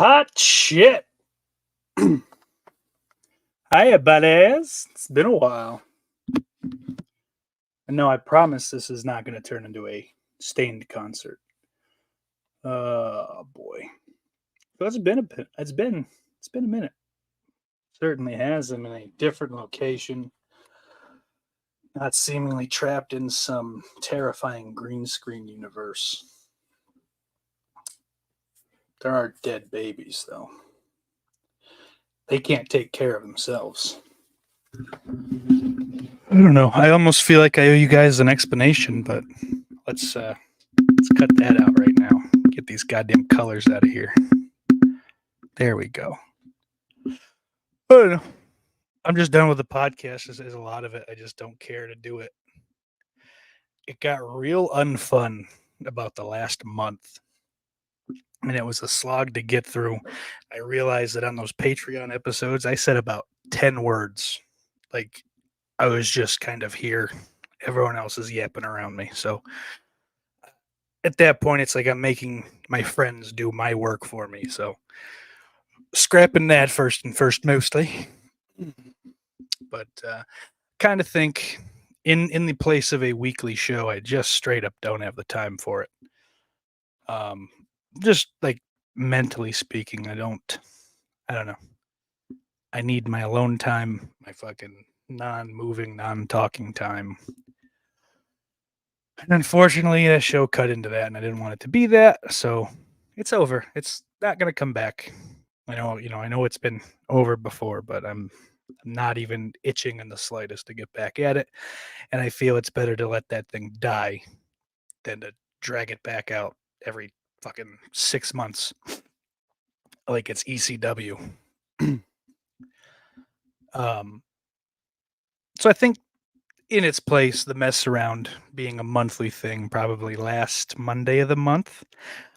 Hot shit. Hiya, buddies. It's been a while. And no, I promise this is not going to turn into a Stained concert. Oh boy, so it's been a bit. It's been a minute. Certainly has. I'm in a different location, not seemingly trapped in some terrifying green screen universe. There are dead babies, though. They can't take care of themselves. I don't know. I almost feel like I owe you guys an explanation, but let's cut that out right now. Get these goddamn colors out of here. There we go. I don't know. I'm just done with the podcast. There's a lot of it. I just don't care to do it. It got real unfun about the last month. And it was a slog to get through. I realized that on those Patreon episodes, I said about 10 words. Like, I was just kind of here. Everyone else is yapping around me. So at that point, it's like I'm making my friends do my work for me. So scrapping that first and first mostly. But kind of think in the place of a weekly show, I just straight up don't have the time for it. Just like mentally speaking, I don't know. I need my alone time, my fucking non-moving, non-talking time. And unfortunately, that show cut into that, and I didn't want it to be that, so it's over. It's not gonna come back. I know it's been over before, but I'm not even itching in the slightest to get back at it. And I feel it's better to let that thing die than to drag it back out every fucking 6 months like it's ECW. So I think in its place, the mess around being a monthly thing, probably last Monday of the month.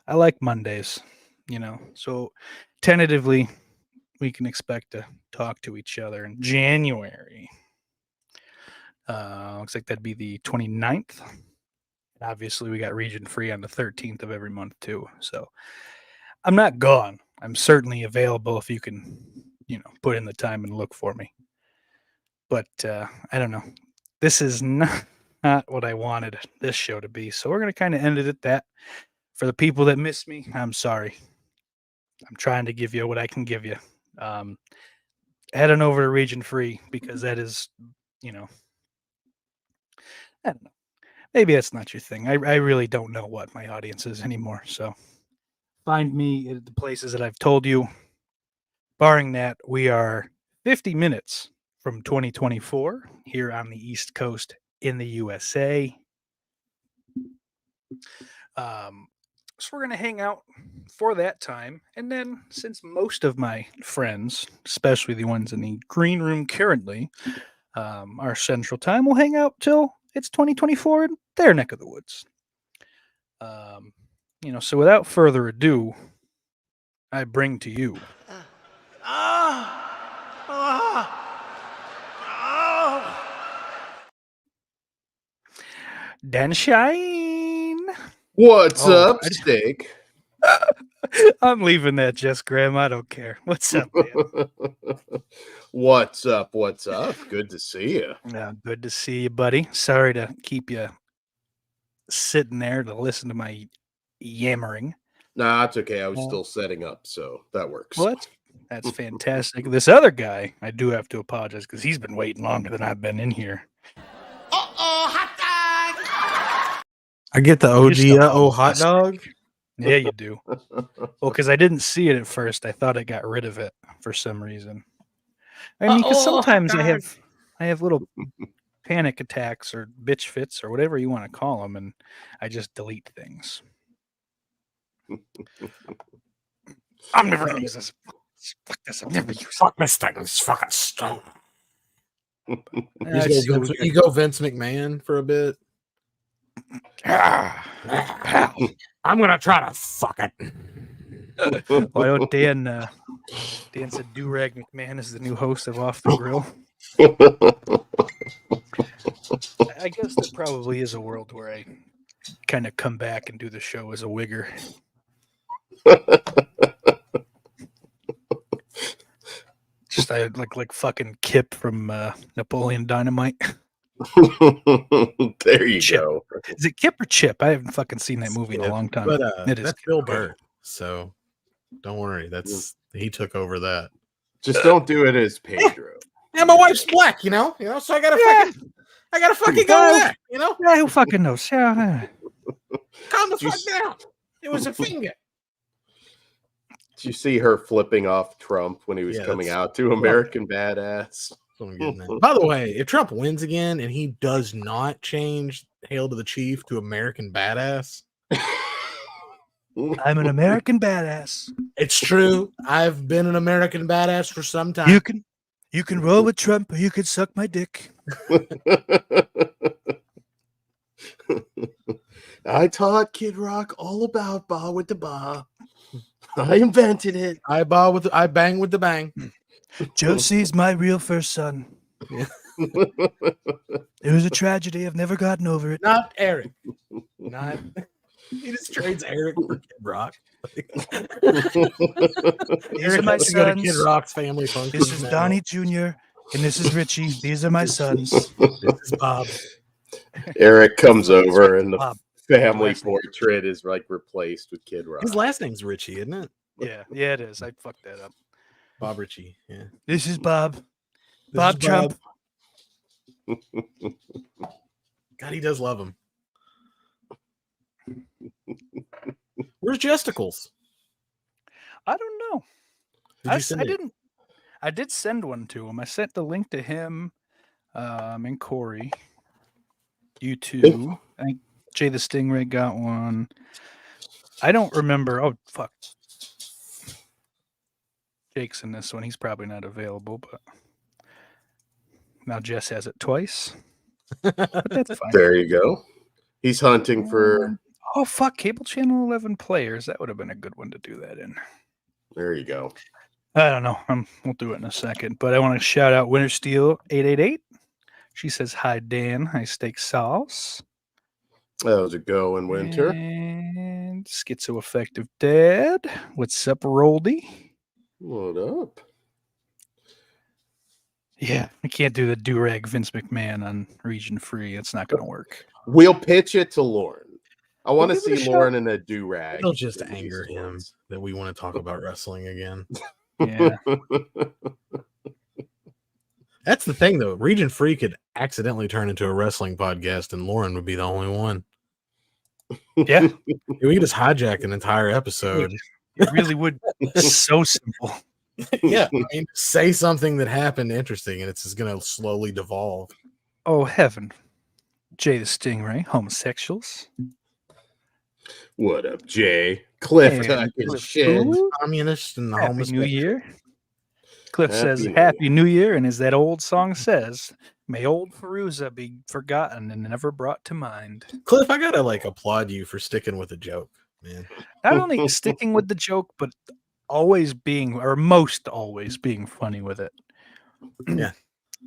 I like Mondays, so tentatively we can expect to talk to each other in January. Looks like that'd be the 29th. And obviously, we got region free on the 13th of every month, too. So I'm not gone. I'm certainly available if you can, put in the time and look for me. But I don't know. This is not what I wanted this show to be. So we're going to kind of end it at that. For the people that miss me, I'm sorry. I'm trying to give you what I can give you. Head on over to Region Free because that is, I don't know. Maybe that's not your thing. I really don't know what my audience is anymore. So find me at the places that I've told you. Barring that, we are 50 minutes from 2024 here on the East Coast in the USA. So we're going to hang out for that time. And then since most of my friends, especially the ones in the green room currently, are Central Time, we'll hang out till it's 2024 in their neck of the woods. So without further ado, I bring to you. Dan Shine. What's up, Steak? I'm leaving that, Jess Graham. I don't care. What's up, man? What's up? Good to see you. Yeah, good to see you, buddy. Sorry to keep you sitting there to listen to my yammering. Nah, it's okay. I was still setting up, so that works. What? That's fantastic. This other guy, I do have to apologize because he's been waiting longer than I've been in here. Hot dog! I get the OG hot dog. Yeah, you do. Well, because I didn't see it at first. I thought I got rid of it for some reason. I mean, because sometimes I have little panic attacks or bitch fits or whatever you want to call them, and I just delete things. I'm never gonna use this. Fuck this. I'm never using it. Fuck this thing. It's fucking stone. You go Vince McMahon for a bit. I'm gonna try to fuck it. Why don't Dan said Durag McMahon is the new host of Off the Grill. I guess there probably is a world where I kind of come back and do the show as a wigger. Just like fucking Kip from Napoleon Dynamite. There you Chip. go. Is it Kip or Chip? I haven't fucking seen that movie in a Yeah, long time. But It is that's Kip. Bill Okay. Burr. So don't worry. He took over that. Just don't do it as Pedro. Yeah, my wife's black, you know, so I gotta fucking go Yeah. there, you know. Yeah, who fucking knows? Yeah. Calm the Did you fuck down. It was a finger. Did you see her flipping off Trump when he was Yeah, coming that's- out to American Badass? That's what I'm getting at. By the way, if Trump wins again and he does not change "Hail to the Chief" to "American Badass," I'm an American badass. it's true. I've been an American badass for some time. You can roll with Trump or you can suck my dick. I taught Kid Rock all about Ba with the Ba. I invented it. I bang with the bang. Josie's my real first son. It was a tragedy. I've never gotten over it. Not Eric. Not. He just trades Eric for Kid Rock. These Eric are my has to go to Kid sons. Rock's family function. This is Donnie Jr. and this is Richie. These are my sons. This is Bob. Eric comes over and the Bob. family Last name. portrait is like replaced with Kid Rock. His last name's Richie, isn't it? Yeah, it is. I fucked that up. Bob Richie. Yeah. This is Bob. This Bob is Trump. God, he does love him. Where's Justicles? I don't know. Did you send I it? didn't. I did send one to him. I sent the link to him and Corey. You two. I think Jay the Stingray got one. I don't remember. Oh, fuck. Jake's in this one. He's probably not available, but now Jess has it twice. But that's fine. There you go. He's hunting for. Oh, fuck. Cable Channel 11 players. That would have been a good one to do that in. There you go. I don't know. We'll do it in a second. But I want to shout out Winter Steel 888. She says, hi, Dan. Hi, Steak Sauce. That was a go in winter. And Schizoaffective Dad. What's up, Roldy? What up? Yeah, I can't do the do-rag Vince McMahon on Region Free. It's not going to work. We'll pitch it to Lauren. I want to We'll give it a see shot. Lauren in a do-rag. It'll just in anger these him ones. that we want to talk about wrestling again. Yeah. That's the thing, though. Region Free could accidentally turn into a wrestling podcast, and Lauren would be the only one. Yeah, We could just hijack an entire episode. it really would. So simple. Yeah, I mean, say something that happened interesting, and it's just going to slowly devolve. Oh, heaven. Jay the Stingray, homosexuals. What up, Jay? Cliff Hey, talking Cliff shit. Boo. Communist and the Happy homosexual. New Year. Cliff says, Happy New Happy New Year. And as that old song says, may old Feruza be forgotten and never brought to mind. Cliff, I gotta applaud you for sticking with a joke, man. Not only sticking with the joke, but always being, or most always being funny with it. Yeah.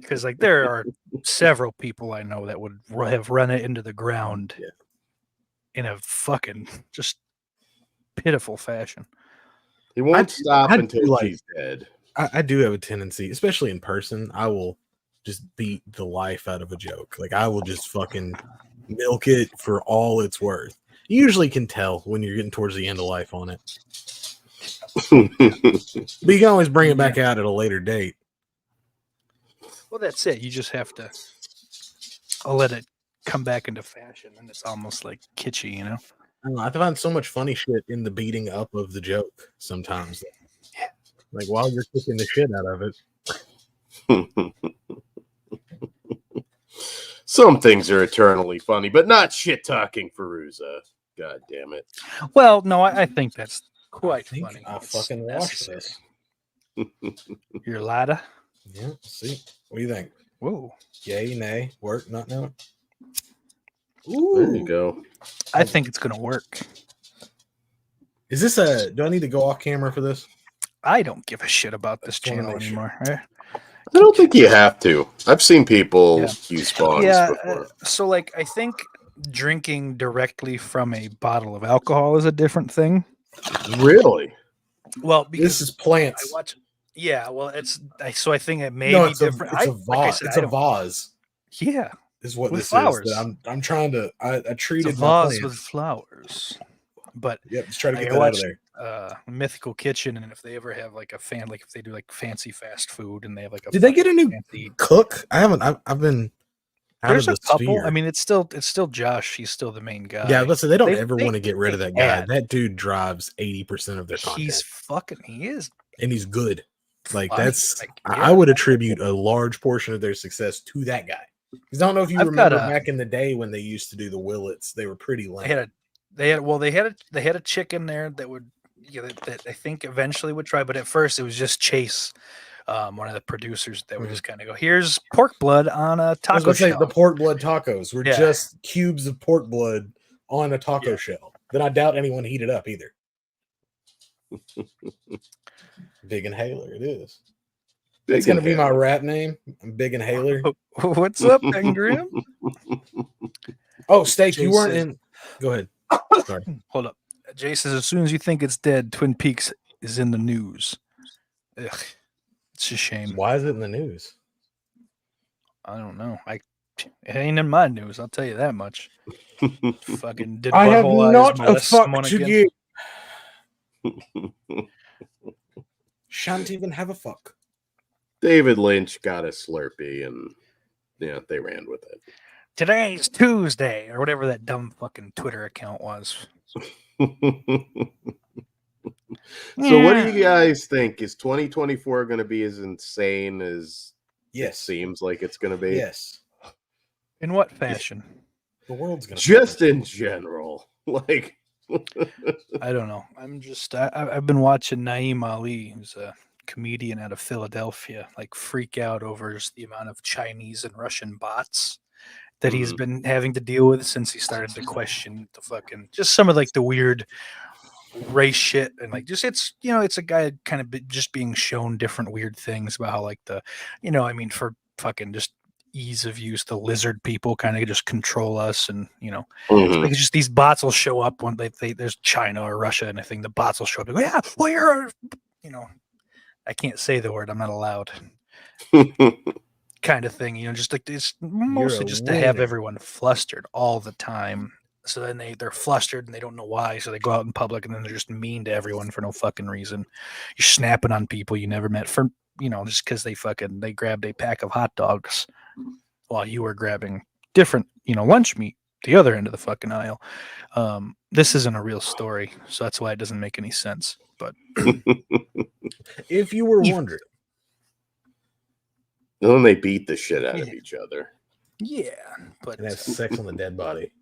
Because there are several people I know that would have run it into the ground in a fucking just pitiful fashion. He won't stop I'd until do, like- she's dead. I do have a tendency, especially in person, I will just beat the life out of a joke. I will just fucking milk it for all it's worth. You usually can tell when you're getting towards the end of life on it. But you can always bring it back out at a later date. Well, that's it. You just have to let it come back into fashion, and it's almost like kitschy, you know? I don't know, I find so much funny shit in the beating up of the joke sometimes. While you're kicking the shit out of it. Some things are eternally funny, but not shit talking Feruza. God damn it. Well, no, I think that's quite think funny. I'll It's fucking watch necessary. this. Your ladder. Yeah, see. What do you think? Whoa. Yay, nay, work, not no. There you go. I think it's going to work. Is this do I need to go off camera for this? I don't give a shit about this Just wanna channel make sure. anymore. Right? I don't think you have to. I've seen people Yeah. use spawns Yeah. before. So, I think drinking directly from a bottle of alcohol is a different thing. Really? Well, because This is plants. Yeah, well, so I think it may No, be it's a different. it's a Like I vase. said, It's I a don't. vase. Yeah, Is what with this is. flowers. That I'm trying to. I It's a treated my vase plants. with flowers. But Yep, just try to like, get I that out of watched there. Mythical Kitchen, and if they ever have like if they do like fancy fast food, and they have like a Did they get a fucking new fancy, cook? I haven't. I've been out there's of a the couple. I sphere. mean, it's still Josh. He's still the main guy. Yeah, listen, they don't They ever they want to get rid of they that guy. had. That dude drives 80% of their content, He is and he's good. Like funny. that's, Like, I would attribute a large portion of their success to that guy. Because I don't know if you I've got remember a. back in the day when they used to do the Willets, they were pretty lame. They had a chicken there that would that I think eventually would try, but at first it was just Chase, one of the producers that would Mhm. just kind of go, "Here's pork blood on a I was taco gonna say shell." the pork blood tacos were Yeah. just cubes of pork blood on a taco Yeah. shell. Then I doubt anyone heated up either. Big Inhaler, it is. It's gonna be my rap name. I'm Big Inhaler. What's up, Pengram? Oh, Steak, Jay you weren't says- in. Go ahead. Sorry. Hold up. Jay says, as soon as you think it's dead, Twin Peaks is in the news. Ugh, it's a shame. Why is it in the news? I don't know. It ain't in my news. I'll tell you that much. Fucking did I have Butthole Eyes not a molest fuck someone to again? give. Shan't even have a fuck. David Lynch got a Slurpee, and yeah, they ran with it. Today's Tuesday, or whatever that dumb fucking Twitter account was. So what do you guys think? Is 2024 going to be as insane as it seems like it's going to be? Yes. In what fashion? The world's going to Just in general. Like I don't know. I've been watching Naeem Ali, who's a comedian out of Philadelphia, like freak out over just the amount of Chinese and Russian bots that he's been having to deal with since he started to question the fucking just some of like the weird race shit, and like just it's a guy kind of just being shown different weird things about how like I mean, for fucking just ease of use, the lizard people kind of just control us, and like it's just these bots will show up when there's China or Russia and I think the bots will show up and go, yeah, well, you're I can't say the word, I'm not allowed, kind of thing, just like it's mostly just to have everyone flustered all the time. So then they're flustered and they don't know why. So they go out in public and then they're just mean to everyone for no fucking reason. You're snapping on people you never met for, just because they grabbed a pack of hot dogs while you were grabbing different, lunch meat the other end of the fucking aisle. This isn't a real story, so that's why it doesn't make any sense. But if you were wondering, and then they beat the shit out of each other. Yeah, but and have sex on the dead body.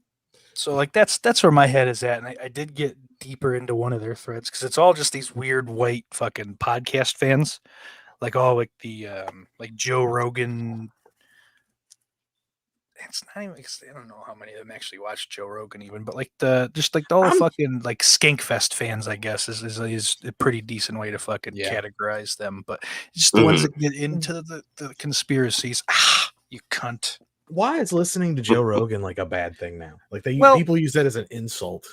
So like that's where my head is at, and I did get deeper into one of their threads because it's all just these weird white fucking podcast fans, like all like the like Joe Rogan. It's not even. I don't know how many of them actually watch Joe Rogan even, but like all the fucking like Skankfest fans, I guess is a pretty decent way to fucking categorize them. But just the ones that get into the conspiracies. You cunt. Why is listening to Joe Rogan like a bad thing now? Like people use that as an insult.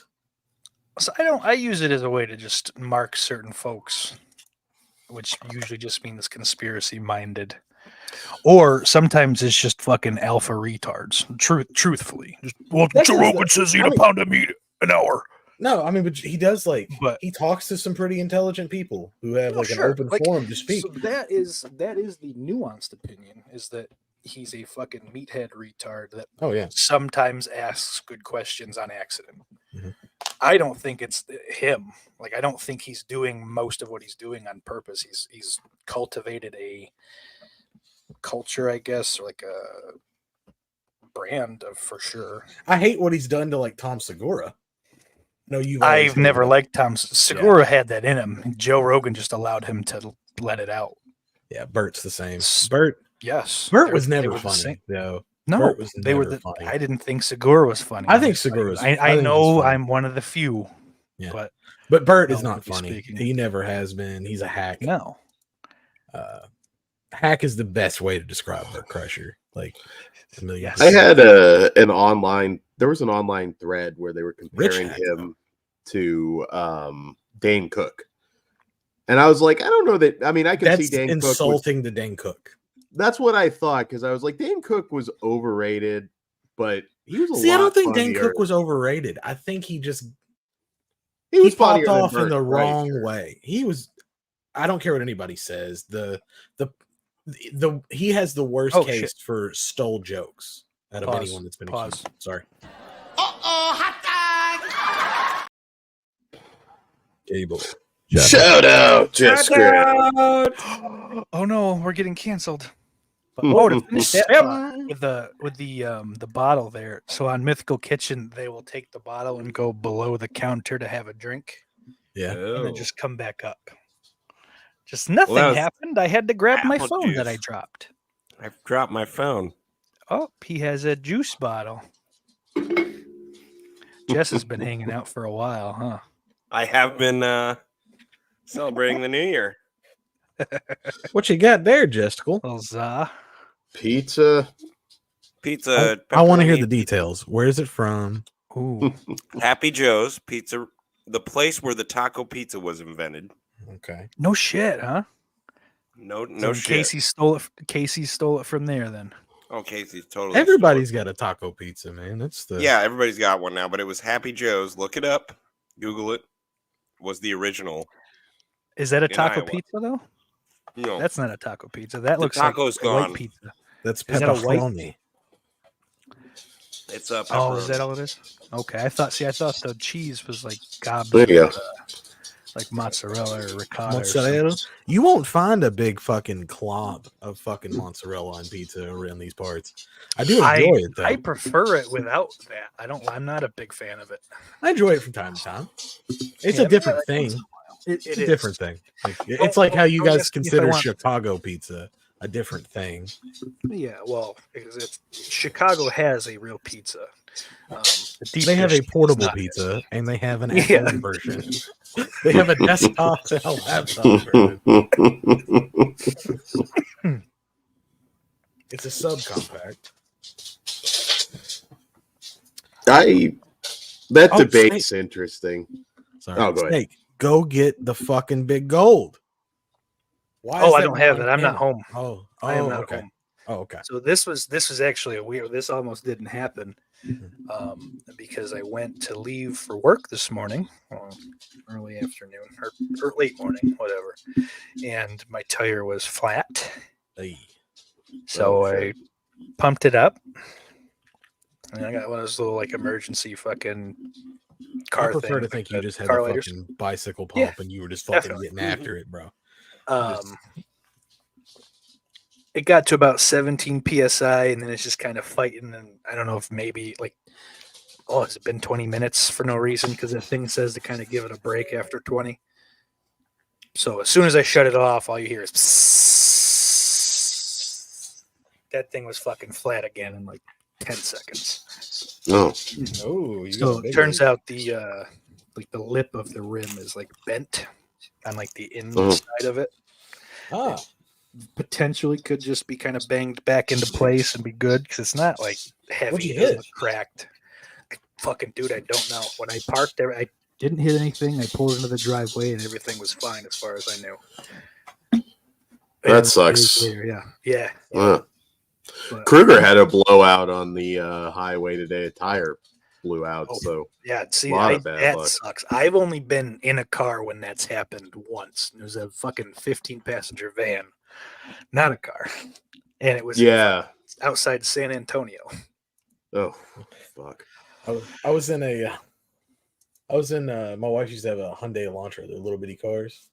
So I use it as a way to just mark certain folks, which usually just means conspiracy minded. Or sometimes it's just fucking alpha retards. Truthfully. Joe Rogan says eat a pound of meat an hour. No, I mean, but he does he talks to some pretty intelligent people who have an open forum to speak. So that is the nuanced opinion, is that he's a fucking meathead retard that sometimes asks good questions on accident. Mm-hmm. I don't think it's him. Like, I don't think he's doing most of what he's doing on purpose. He's cultivated a culture, I guess, or like a brand of, for sure. I hate what he's done to like Tom Segura. No, I've never liked Tom Segura. Had that in him. Joe Rogan just allowed him to let it out. Yeah, Bert's the same. Bert was never funny though. No, Bert was they were funny. I didn't think Segura was funny. I think Segura was. I know I'm one of the few. Yeah. But Bert is not funny. He never has been. He's a hack. No. Hack is the best way to describe Bert Kreischer. Like, I had an online thread where they were comparing him to Dane Cook. And I was like, I don't know that. I mean, I can That's see Dane Cook. insulting to Dane Cook. That's what I thought, because I was like, Dane Cook was overrated, but he was I don't think Dane Cook was overrated. I think he was popped off in the wrong way. He was. I don't care what anybody says. He has the worst case for stole jokes out of anyone that's been accused. Sorry. hot dog. Cable. Shout out, Jessica. Oh no, we're getting canceled. But, to finish that thought, with the bottle there. So on Mythical Kitchen, they will take the bottle and go below the counter to have a drink. Yeah, and then just come back up. Just nothing happened. I had to grab my phone that I dropped. I've dropped my phone. Oh, he has a juice bottle. Jess has been hanging out for a while, huh? I have been celebrating the new year. What you got there, Jesticle? Huzzah. Pizza. I want to hear the details. Where is it from? Ooh. Happy Joe's Pizza, the place where the taco pizza was invented. Okay. No shit, huh? No shit. Casey stole it from there then. Oh, Casey's totally. Everybody's got a taco pizza, man. Yeah, everybody's got one now, but it was Happy Joe's. Look it up. Google it. Was the original. Is that a taco pizza though? No. That's not a taco pizza. That looks like a white pizza. That's pepperoni. It's up. Oh, is that all it is? Okay, I thought the cheese was like gobs. There you go. Like mozzarella or ricotta. Mozzarella. You won't find a big fucking clop of fucking mozzarella on pizza around these parts. I do enjoy it though. I prefer it without that. I'm not a big fan of it. I enjoy it from time to time. It's a different thing. It's a different thing. It's like how you guys consider Chicago pizza a different thing. Yeah, well, because Chicago has a real pizza. They have a portable pizza, and they have an at-home version. They have a desktop and a laptop version. It's a subcompact. That debate's interesting. Sorry. Oh, go ahead. Snake, go get the fucking big gold. Why? I don't have it. I'm not home. I am not okay. home. Oh, okay. So this was actually a weird. This almost didn't happen because I went to leave for work this morning, early afternoon or late morning, whatever, and my tire was flat. Hey. So I pumped it up, and I got one of those little like emergency fucking car. I prefer things, to think you just had car a lighters. fucking bicycle pump and you were just fucking getting after it, bro. It got to about 17 psi, and then it's just kind of fighting. And I don't know if maybe has it been 20 minutes for no reason? Because the thing says to kind of give it a break after 20. So as soon as I shut it off, all you hear is psss. That thing was fucking flat again in like 10 seconds. Oh, So it turns out the lip of the rim is like bent on like the inside of it. Potentially could just be kind of banged back into place and be good because it's not like heavy. What'd you It doesn't hit? look cracked. Fucking dude, I don't know. When I parked there, I didn't hit anything. I pulled into the driveway and everything was fine as far as I knew. That sucks. Yeah. Kruger had a blowout on the highway today. A tire blew out. So yeah, see, that sucks. I've only been in a car when that's happened once. It was a fucking 15-passenger van, not a car, and it was outside San Antonio. Oh, fuck! I was in my wife used to have a Hyundai Elantra, they're little bitty cars.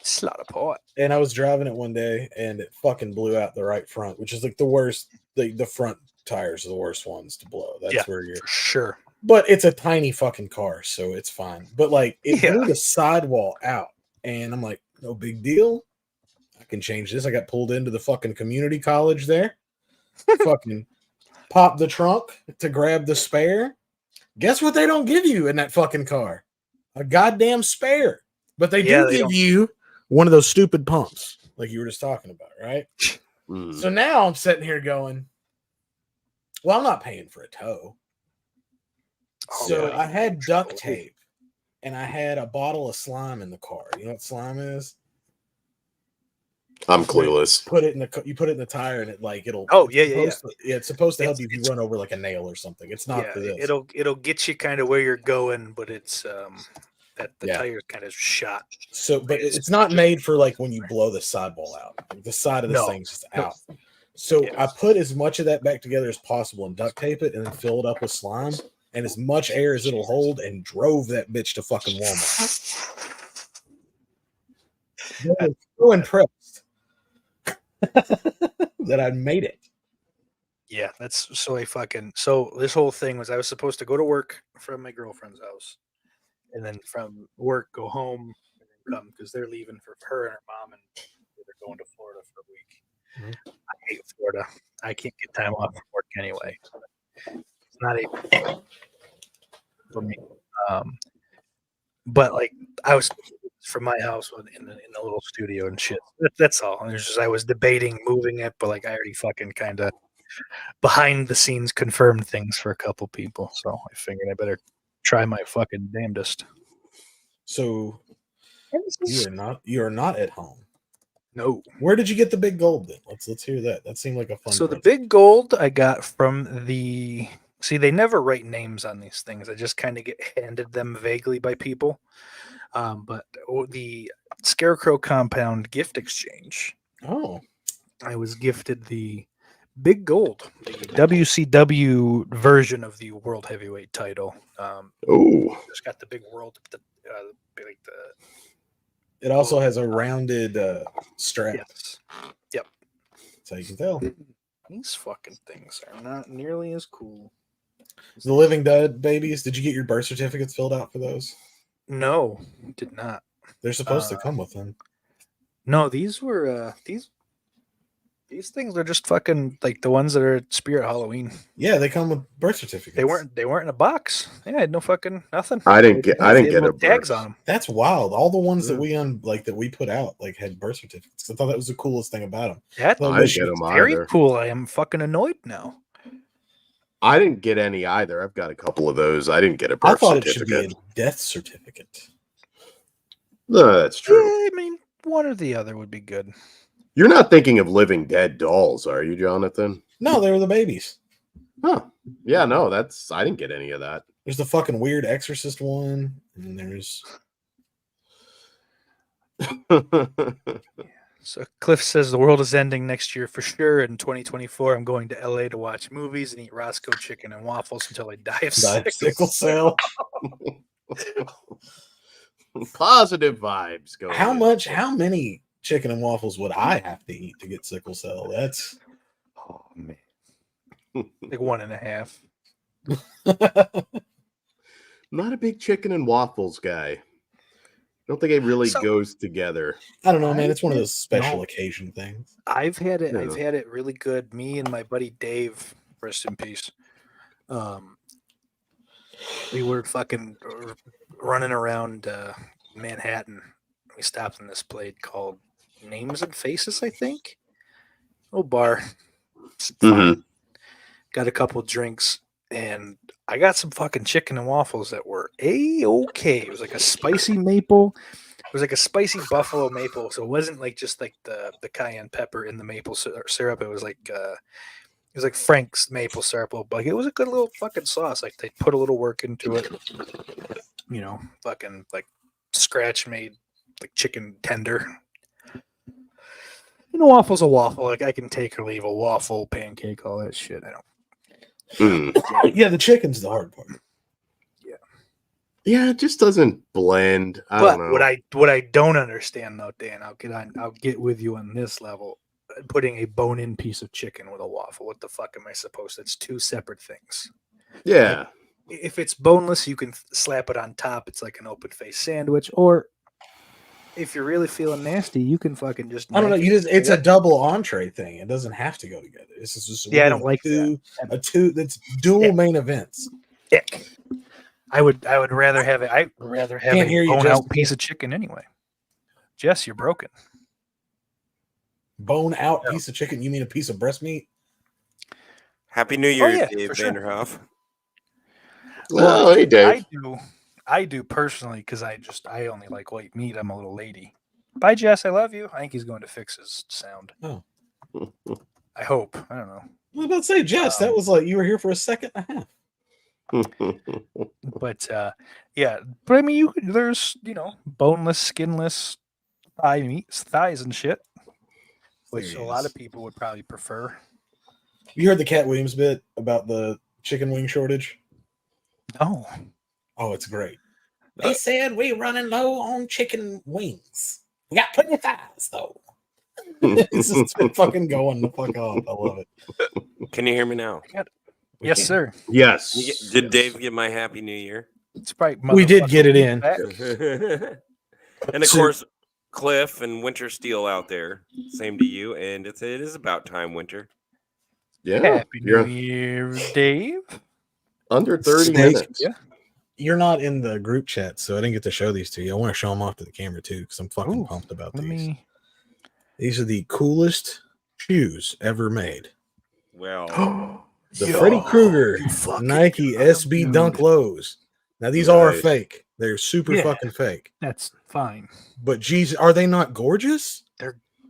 Slot of pot. And I was driving it one day and it fucking blew out the right front, which is like the worst. The front tires are the worst ones to blow. That's where you're for sure. But it's a tiny fucking car, so it's fine. But like it blew the sidewall out, and I'm like, no big deal. I can change this. I got pulled into the fucking community college there. Fucking pop the trunk to grab the spare. Guess what they don't give you in that fucking car? A goddamn spare. But they do give you one of those stupid pumps, like you were just talking about, right? So now I'm sitting here going, well, I'm not paying for a tow. So I had duct tape, and I had a bottle of slime in the car. You know what slime is? I'm clueless. Put it in the you put it in the tire and it'll. Oh, it's yeah. supposed to- it's supposed to help you if you It's- run over like a nail or something. It's not for this. It'll get you kind of where you're going, but it's that the tire's kind of shot. So, but it's not made for like when you blow the sidewall out. Like, the side of this thing's just out. So I put as much of that back together as possible and duct tape it and then fill it up with slime and as much air as it'll hold and drove that bitch to fucking Walmart. They were so impressed that I made it. Yeah, that's so so this whole thing was I was supposed to go to work from my girlfriend's house and then from work go home and then come because they're leaving for her and her mom and they're going to Florida for a week. Mm-hmm. I hate Florida. I can't get time off from work anyway. It's not a for me. But like I was from my house in the little studio and shit. That's all. And it's just I was debating moving it, but like I already fucking kind of behind the scenes confirmed things for a couple people. So I figured I better try my fucking damnedest. So you are not at home. No. Where did you get the big gold then? Let's hear that. That seemed like a fun. So the big gold I got from the they never write names on these things. I just kind of get handed them vaguely by people. But the Scarecrow Compound gift exchange. Oh. I was gifted the big gold, the WCW version of the World Heavyweight title. It's got the big world, It also has a rounded strap. Yes. Yep. That's how you can tell. These fucking things are not nearly as cool. The Living Dead babies. Did you get your birth certificates filled out for those? No, did not. They're supposed to come with them. No, these were these things are just fucking like the ones that are at Spirit Halloween. Yeah, they come with birth certificates. They weren't in a box. They had no fucking nothing. I didn't get a tags on them. That's wild. All the ones that we put out like had birth certificates. I thought that was the coolest thing about them. That I didn't get them very either. cool. I am fucking annoyed now. I didn't get any either. I've got a couple of those. I didn't get a birth certificate. It should be a death certificate. No, that's true. Yeah, I mean, one or the other would be good. You're not thinking of Living Dead dolls, are you, Jonathan? No, they were the babies. Huh. Yeah, no, I didn't get any of that. There's the fucking weird Exorcist one, and there's So Cliff says the world is ending next year for sure. In 2024, I'm going to LA to watch movies and eat Roscoe chicken and waffles until I die of sickle cell. Positive vibes going. How many chicken and waffles would I have to eat to get sickle cell? That's man. Like 1.5. Not a big chicken and waffles guy. I don't think it really goes together. I don't know, man. It's one of those special occasion things. I've had it. Yeah. I've had it really good. Me and my buddy Dave, rest in peace. We were fucking running around Manhattan. We stopped in this place called Names and Faces, I think. Oh, bar. Mm-hmm. Got a couple drinks, and I got some fucking chicken and waffles that were A-okay. It was like a spicy maple. It was like a spicy buffalo maple, so it wasn't like just like the cayenne pepper in the maple syrup. It was like Frank's maple syrup. Like it was a good little fucking sauce. Like they put a little work into it. You know, fucking like scratch made like chicken tender. And a waffle's a waffle. Like I can take or leave a waffle, pancake, all that shit. I don't. Yeah, the chicken's the hard part. Yeah, it just doesn't blend. I don't know. What I don't understand though, Dan, I'll get with you on this level. Putting a bone-in piece of chicken with a waffle. What the fuck am I supposed to? It's two separate things. Yeah. Like, if it's boneless, you can slap it on top. It's like an open-faced sandwich. Or if you're really feeling nasty, you can fucking just. I don't know. It's a double entree thing. It doesn't have to go together. This is just I don't like two that's dual main events. Ick. I would rather have it. I'd rather have a bone out piece of chicken anyway. Jess, you're broken. Bone out piece of chicken? You mean a piece of breast meat? Happy New Year, Dave Vanderhoff. Well, hey, Dave. I do personally because I only like white meat. I'm a little lady. Bye, Jess. I love you. I think he's going to fix his sound. Oh. I hope. I don't know. I was about to say, Jess, that was like you were here for a second and a half. But yeah, but I mean, there's boneless, skinless thighs and shit, which a lot of people would probably prefer. You heard the Cat Williams bit about the chicken wing shortage? No. Oh, it's great. They said we're running low on chicken wings. We got plenty of thighs, though. It's just been fucking going the fuck off. I love it. Can you hear me now? Yes, sir. Yes. Did Dave get my Happy New Year? It's probably We did get it in. And of course, Cliff and Winter Steel out there. Same to you. And it is about time, Winter. Yeah. Happy New Year, Dave. Under 30 Steak. minutes. Yeah. You're not in the group chat, so I didn't get to show these to you. I want to show them off to the camera too, because I'm fucking pumped about these. These are the coolest shoes ever made. Well, The Freddy Krueger Nike SB Dunk Lows. Now these are fake. They're super fucking fake. That's fine. But geez, are they not gorgeous?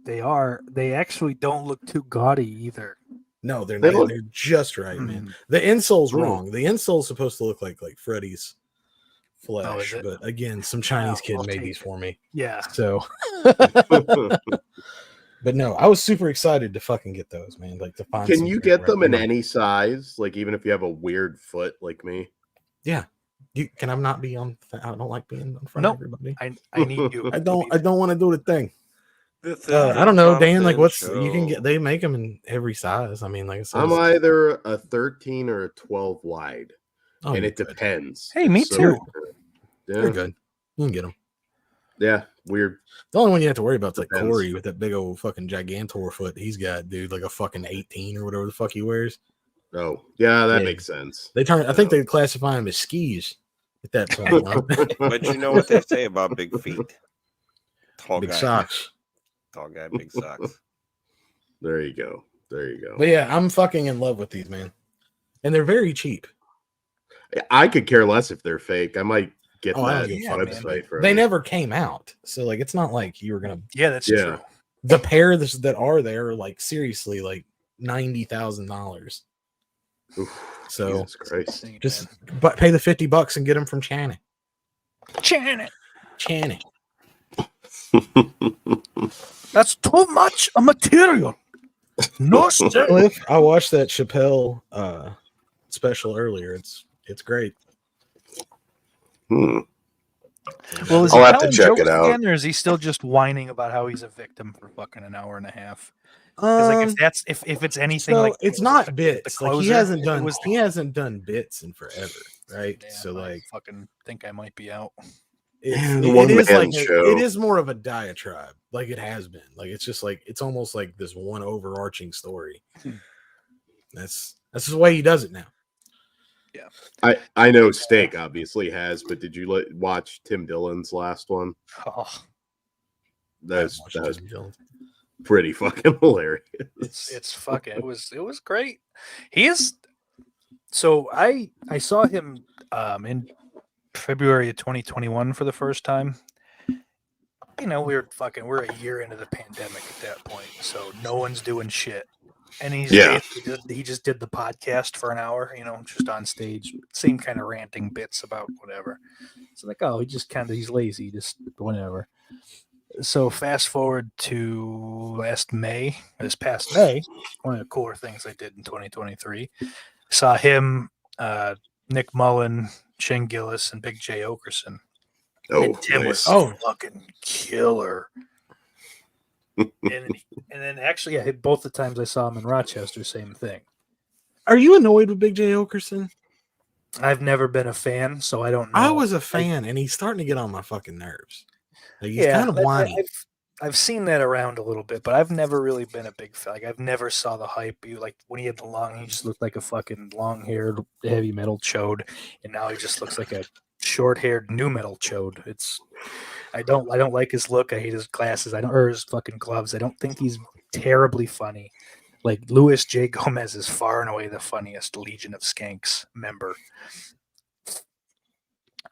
They are. They actually don't look too gaudy either. No, they're not. They're just right, man. The insole's wrong. The insole's supposed to look like Freddy's flesh, but again, some Chinese kid made these for me. Yeah. So, but no, I was super excited to fucking get those, man. Like to find. Can you get them in any size? Like even if you have a weird foot like me. Yeah. Can I not be on? I don't like being in front of everybody. I need you. I don't want to do the thing. I don't know, Dan. Like, you can get? They make them in every size. I mean, like I said, I'm either a 13 or a 12 wide, and it depends. Hey, me too. Yeah. You're good. You can get them. Yeah, weird. The only one you have to worry about is like Corey with that big old fucking gigantor foot he's got, dude. Like a fucking 18 or whatever the fuck he wears. Oh, yeah, that makes sense. I think they classify him as skis at that point. But you know what they say about big feet? Tall big guy. socks. Tall guy, big socks. There you go. But yeah, I'm fucking in love with these, man. And they're very cheap. I could care less if they're fake. I might get that website for them. They never came out. So like it's not like you were gonna that's true. The pair that are there are like seriously like $90,000. So Jesus Christ. Just pay the $50 and get them from Channing. That's too much material. No, Cliff, I watched that Chappelle special earlier. It's great. Well, is I'll have to check it out. Again, or is he still just whining about how he's a victim for fucking an hour and a half? Like if it's anything like it's not bits. Like he hasn't done bits in forever, right? Yeah, so like fucking think I might be out. It is more of a diatribe, like it has been. Like it's just like it's almost like this one overarching story. That's just the way he does it now. Yeah, I know Steak obviously has, but did you watch Tim Dillon's last one? Oh, that was pretty fucking hilarious. It's fucking. It was great. He is. So I saw him in February of 2021 for the first time. You know, we're a year into the pandemic at that point, so no one's doing shit. And he just did the podcast for an hour, just on stage, same kind of ranting bits about whatever. So like, he's lazy, just whatever. So fast forward to this past May, one of the cooler things I did in 2023, saw him, Nick Mullen, Shane Gillis, and Big J Okerson. And Tim was fucking killer. and then actually, both the times I saw him in Rochester, same thing. Are you annoyed with Big J Okerson? I've never been a fan, so I don't know. I was a fan, and he's starting to get on my fucking nerves. Like, he's kind of whiny. I've seen that around a little bit, but I've never really been a big fan. Like, I've never saw the hype. Like when he had the he just looked like a fucking long-haired heavy metal chode, and now he just looks like a short-haired new metal chode. I don't like his look. I hate his glasses. Or his fucking gloves. I don't think he's terribly funny. Like Louis J. Gomez is far and away the funniest Legion of Skanks member.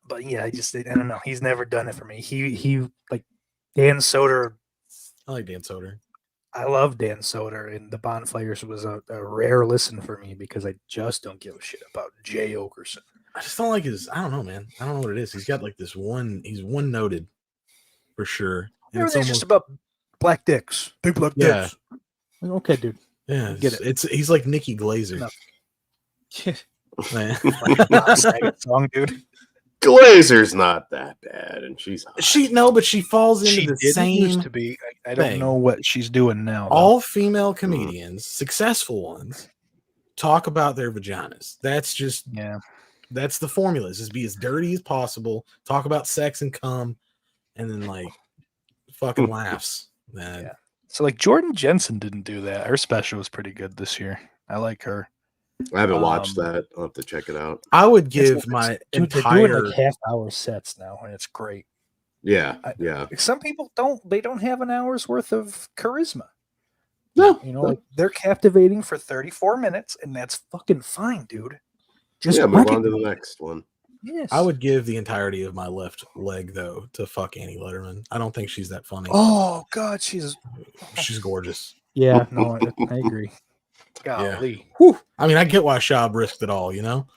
But yeah, I don't know. He's never done it for me. He like Dan Soder. I like Dan Soder. I love Dan Soder, and the Bonfires was a rare listen for me because I just don't give a shit about Jay Okerson. I just don't like his. I don't know, man. I don't know what it is. He's got like this one. He's one noted for sure. And Everything's just about black dicks. Big black dicks. Like, okay, dude. Yeah, Get it. He's like Nikki Glazer. No. Man. Second song, dude. Glazer's not that bad, and she's hot. But she falls into She the didn't same. used to be. I don't thing. know what she's doing now. Though. All female comedians, successful ones, talk about their vaginas. That's just that's the formula. Is just be as dirty as possible, talk about sex and cum, and then like fucking laughs. Man. Yeah. So like Jordan Jensen didn't do that. Her special was pretty good this year. I like her. I haven't watched that. I'll have to check it out. I would give my they're entire doing like half-hour sets now, and it's great. Yeah. Some people don't have an hour's worth of charisma. No, like they're captivating for 34 minutes, and that's fucking fine, dude. Just move on to the next one. Yes. I would give the entirety of my left leg though to fuck Annie Letterman. I don't think she's that funny. Oh God, she's gorgeous. Yeah, no, I agree. Golly. Yeah. I mean, I get why Schaub risked it all, you know?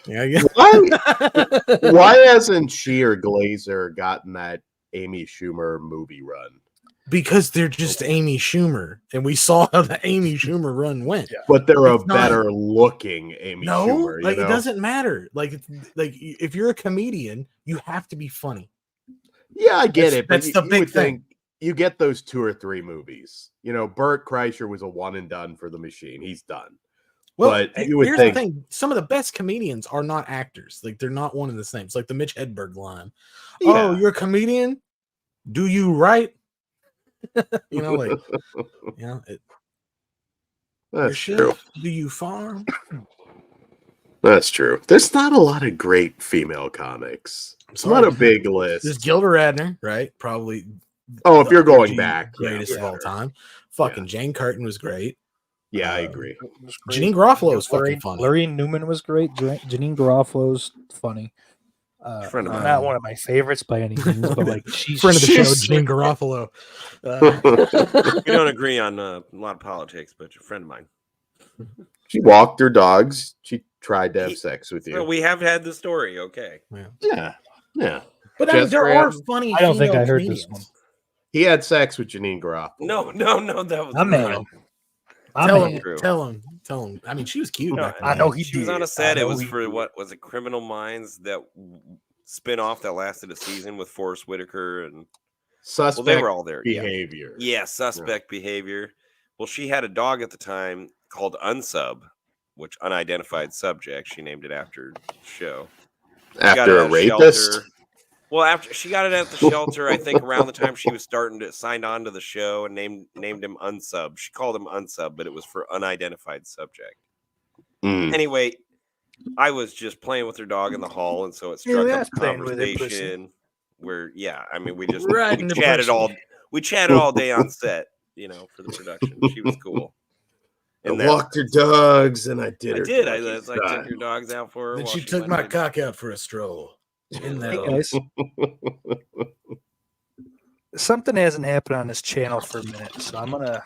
Yeah, I get why hasn't she or Glazer gotten that Amy Schumer movie run? Because they're just Amy Schumer, and we saw how the Amy Schumer run went. Yeah. But they're a better looking Amy Schumer. Like it doesn't matter. Like if you're a comedian, you have to be funny. Yeah, I get it. But That's the big thing. You get those 2 or 3 movies. Bert Kreischer was a one and done for The Machine. He's done. Well, but you would here's think the thing: some of the best comedians are not actors. Like they're not one and the same. It's like the Mitch Hedberg line. Yeah. Oh, you're a comedian? Do you write? Like that's true. Do you farm? That's true. There's not a lot of great female comics. It's not a big list. There's Gilda Radner, right? Probably. Oh, if you're going back, greatest of all time. Fucking Jane Curtin was great. Yeah, I agree. Janine Garofalo was fucking funny. Lorraine Newman was great. Janine Garofalo's funny. Not one of my favorites by any means, but like she's friend of the show, Janine Garofalo. We don't agree on a lot of politics, but you're a friend of mine. She walked her dogs. She tried to have sex with you. Well, we have had the story. Okay. Yeah. But there are funny. I don't think I heard this one. He had sex with Janine Garofalo. No, that was Tell him. I mean, she was cute. No, I know she was on a set. It was for what was it? Criminal Minds, that spin-off that lasted a season with Forrest Whitaker and Suspect they were all there. Behavior. Yeah, Suspect Behavior. Well, she had a dog at the time called Unsub, which unidentified subject. She named it after the show. After a rapist. Shelter. Well, after she got it at the shelter, I think around the time she was starting to sign on to the show and named him Unsub. She called him Unsub, but it was for unidentified subject. Anyway, I was just playing with her dog in the hall, and so it struck up a conversation where, I mean, we chatted all day on set, for the production. She was cool. And I walked her dogs, and I did. I took your dogs out for her. Then she took my cock out for a stroll. Hey guys, something hasn't happened on this channel for a minute, so I'm gonna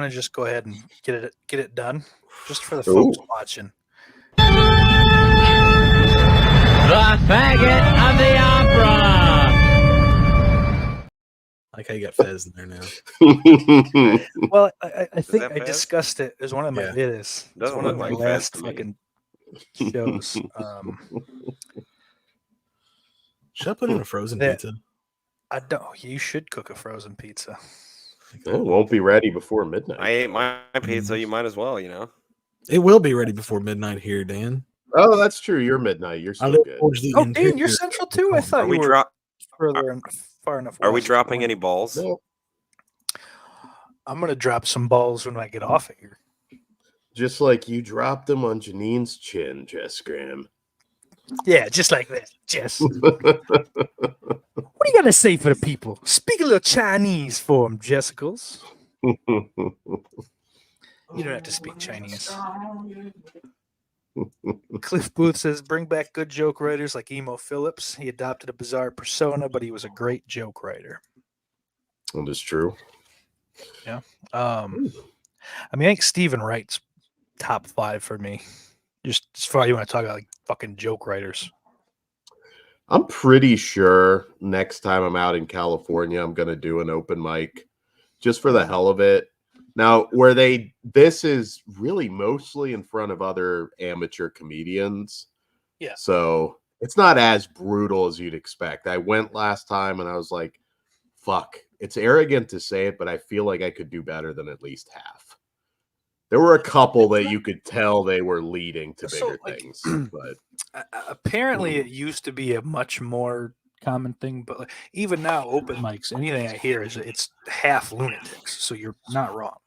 just go ahead and get it done, just for the folks watching. The faggot of the opera. Like how you got Fez in there now. Well, I think I discussed it as one of my videos. It's one of my last fucking shows. Should I put in a frozen pizza? I don't. You should cook a frozen pizza. It won't be ready before midnight. I ate my pizza. You might as well, It will be ready before midnight here, Dan. Oh, that's true. You're midnight. You're still good. Oh, Dan, you're central too. I thought you were far enough. Are we dropping any balls? No. I'm gonna drop some balls when I get off of here. Just like you dropped them on Janine's chin, Jess Graham. Yeah, just like that, Jess. What do you got to say for the people? Speak a little Chinese for them, Jessicals. You don't have to speak Chinese. Cliff Booth says, bring back good joke writers like Emo Phillips. He adopted a bizarre persona, but he was a great joke writer. That is true. Yeah. I think Stephen Wright's top 5 for me. Just as far as you want to talk about like fucking joke writers. I'm pretty sure next time I'm out in California, I'm going to do an open mic just for the hell of it. Now, this is really mostly in front of other amateur comedians. Yeah. So it's not as brutal as you'd expect. I went last time and I was like, fuck, it's arrogant to say it, but I feel like I could do better than at least half. There were a couple that you could tell they were leading to bigger things, but apparently it used to be a much more common thing, but like, even now, open mics, anything I hear is it's half lunatics, so you're not wrong.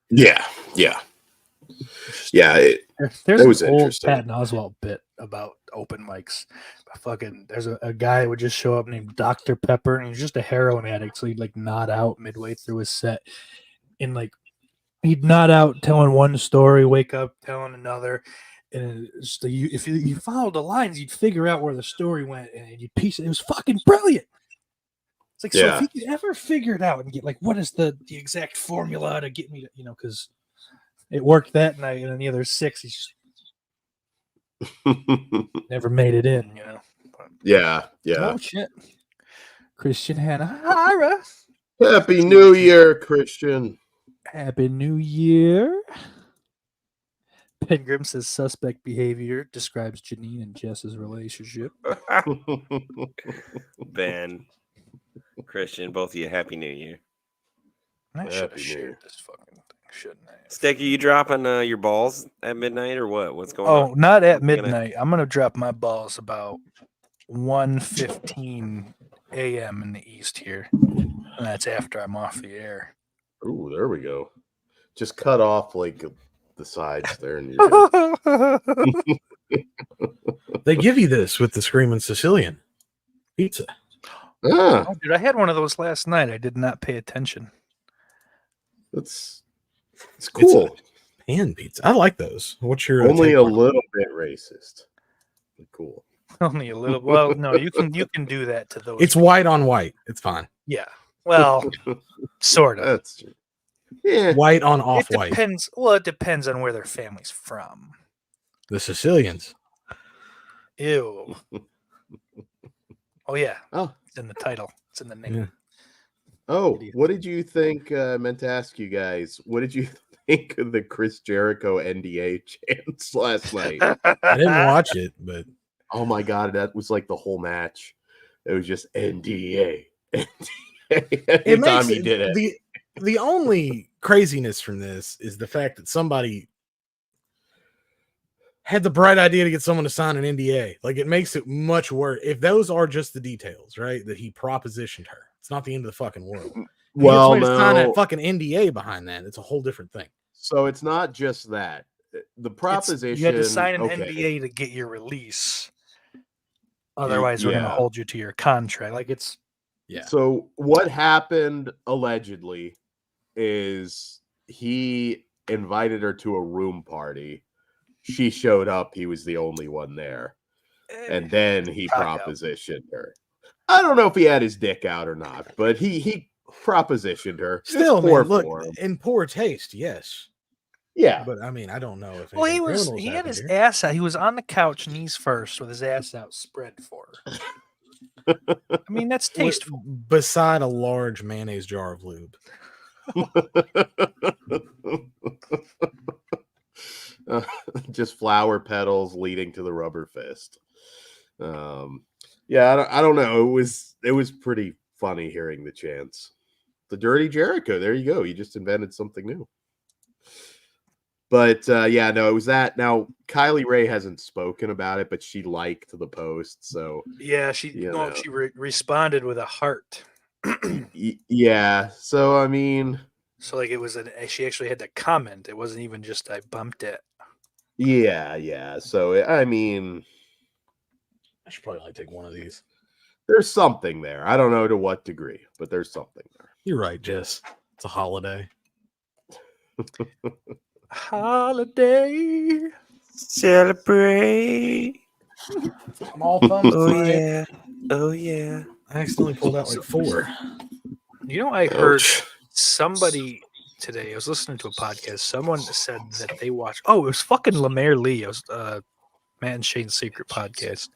Yeah. There's it was an old interesting. Patton Oswalt bit about open mics. There's a guy who would just show up named Dr. Pepper, and he's just a heroin addict, so he'd like nod out midway through his set, and like he'd nod out telling one story, wake up telling another. And if you followed the lines, you'd figure out where the story went, and you'd piece it. It was fucking brilliant. It's like, so if he could ever figure it out and get like, what is the exact formula to get me to, because it worked that night, and then the other 6, he's just never made it in, But, Yeah. oh shit, Christian Hanahara. Happy New Year, Christian. Happy New Year. Pengram says suspect behavior describes Janine and Jess's relationship. Ben, Christian, both of you, Happy New Year. I should have shared this fucking thing, shouldn't I? Sticky, you dropping your balls at midnight or what? What's going on? Oh, not at midnight. I'm gonna drop my balls about 1:15 a.m. in the east here, and that's after I'm off the air. Ooh, there we go. Just cut off like the sides there, and you're They give you this with the Screaming Sicilian pizza. Oh, dude, I had one of those last night. I did not pay attention. It's cool. It's a pan pizza. I like those. What's your only a little bit racist? But cool. Only a little. Well, no, you can do that to those. It's white on white. It's fine. Yeah. Well, sort of. That's true. Yeah. White on off white. It depends. Well, it depends on where their family's from. The Sicilians. Ew. Oh yeah. Oh, it's in the title. It's in the name. Yeah. Oh, Idiot. what did you think? I meant to ask you guys. What did you think of the Chris Jericho NDA chants last night? I didn't watch it, but Oh my god, that was like the whole match. It was just NDA. Anytime he did it. The only craziness from this is the fact that somebody had the bright idea to get someone to sign an NDA. Like, it makes it much worse. If those are just the details, right? That he propositioned her. It's not the end of the fucking world. Well, to sign a fucking NDA behind that. It's a whole different thing. So it's not just that. The proposition. You had to sign an NDA to get your release. Otherwise, we're going to hold you to your contract. Like, it's. Yeah. So what happened allegedly is he invited her to a room party. She showed up. He was the only one there. And then he propositioned her. I don't know if he had his dick out or not, but he propositioned her. Still, man, look, in poor taste, yes. Yeah. But I mean, I don't know if he had his ass out. He was on the couch, knees first, with his ass out spread for her. I mean, that's tasteful. Beside a large mayonnaise jar of lube. Just flower petals leading to the rubber fist. Yeah, I don't know. It was pretty funny hearing the chants. The Dirty Jericho. There you go. You just invented something new. But yeah, no, it was that. Now Kylie Ray hasn't spoken about it, but she liked the post. So yeah, she responded with a heart. Yeah. So I mean, so like it was she actually had to comment. It wasn't even just I bumped it. Yeah. So I mean, I should probably take one of these. There's something there. I don't know to what degree, but there's something there. You're right, Jess. It's a holiday. Holiday. Celebrate. I'm all thumbs Oh tonight. yeah. Oh yeah. I accidentally pulled out like 4. You know, I heard Ouch. somebody today. I was listening to a podcast. Someone said that they watched. Oh, it was fucking Lemaire Lee. It was Matt and Shane's Secret podcast.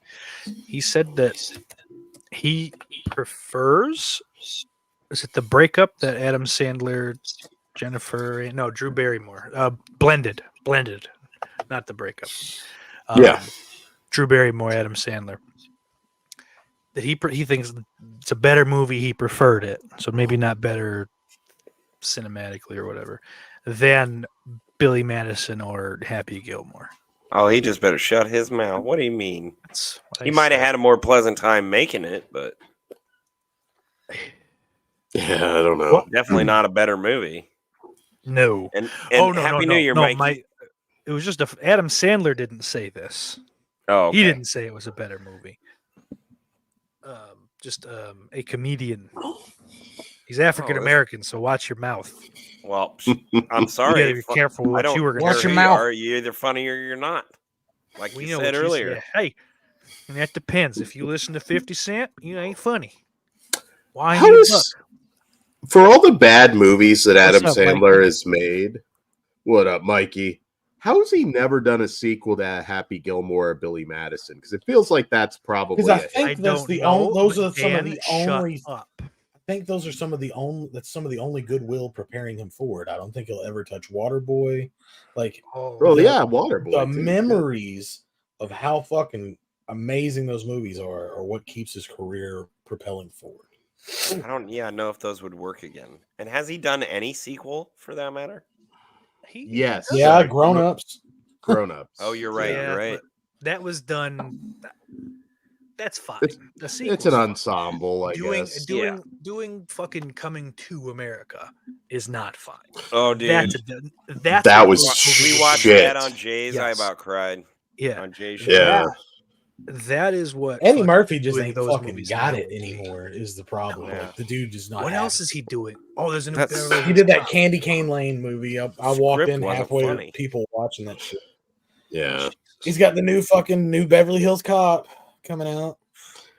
He said that he prefers. Is it the breakup that Adam Sandler, Drew Barrymore, blended, not the breakup. Yeah. Drew Barrymore, Adam Sandler. That he thinks it's a better movie. He preferred it, so maybe not better cinematically or whatever than Billy Madison or Happy Gilmore. Oh, he just better shut his mouth. What do you mean? That's what He I might have said. had a more pleasant time making it, but Yeah, I don't know. Well, definitely not a better movie. No. And Oh no, Happy no, New Year, no. Mikey. It was just Adam Sandler didn't say this. Oh, okay. He didn't say it was a better movie. Just a comedian. He's African American, so watch your mouth. Well, I'm You sorry. gotta be careful I what don't you were going care to Watch who your you mouth. are. You're either funny or you're not. Like We you know said what you earlier. said. Hey, and that depends. If you listen to 50 Cent, you ain't funny. Why How ain't you a is- For all the bad movies that Adam What's up, Sandler Mikey? has made, what up, Mikey? How has he never done a sequel to Happy Gilmore or Billy Madison? Because it feels like that's probably Because I a hit. think I that's don't the know. only. Those but are some of Dan, the shut only. up. I think those are some of the only. That's some of the only goodwill preparing him forward. I don't think he'll ever touch Waterboy. Like Oh, Well, the- yeah, Waterboy. the too. memories of how fucking amazing those movies are what keeps his career propelling forward. I don't know if those would work again. And has he done any sequel for that matter? Yes. Yeah, grown ups. Grown ups. Oh, you're right. Yeah, You're right. but that was done. That's fine. It's- The It's sequel's an fine. ensemble, I doing guess. doing fucking Coming to America is not fine. Oh, dude. That's That what was those movies We watched shit. that on Jay's. I Yes. about cried. Yeah, On Jay's show. Yeah. that is what Eddie fucking Murphy just doing ain't those fucking movies got now it would be. anymore. Is the problem? Yeah. Like, the dude does not. What have else it. is he doing? Oh, there's a new That's- Beverly He Hills did that Cop. Candy Cane Lane movie. I walked Script in wasn't halfway funny. to people watching that shit. Yeah. He's got the new Beverly Hills Cop coming out.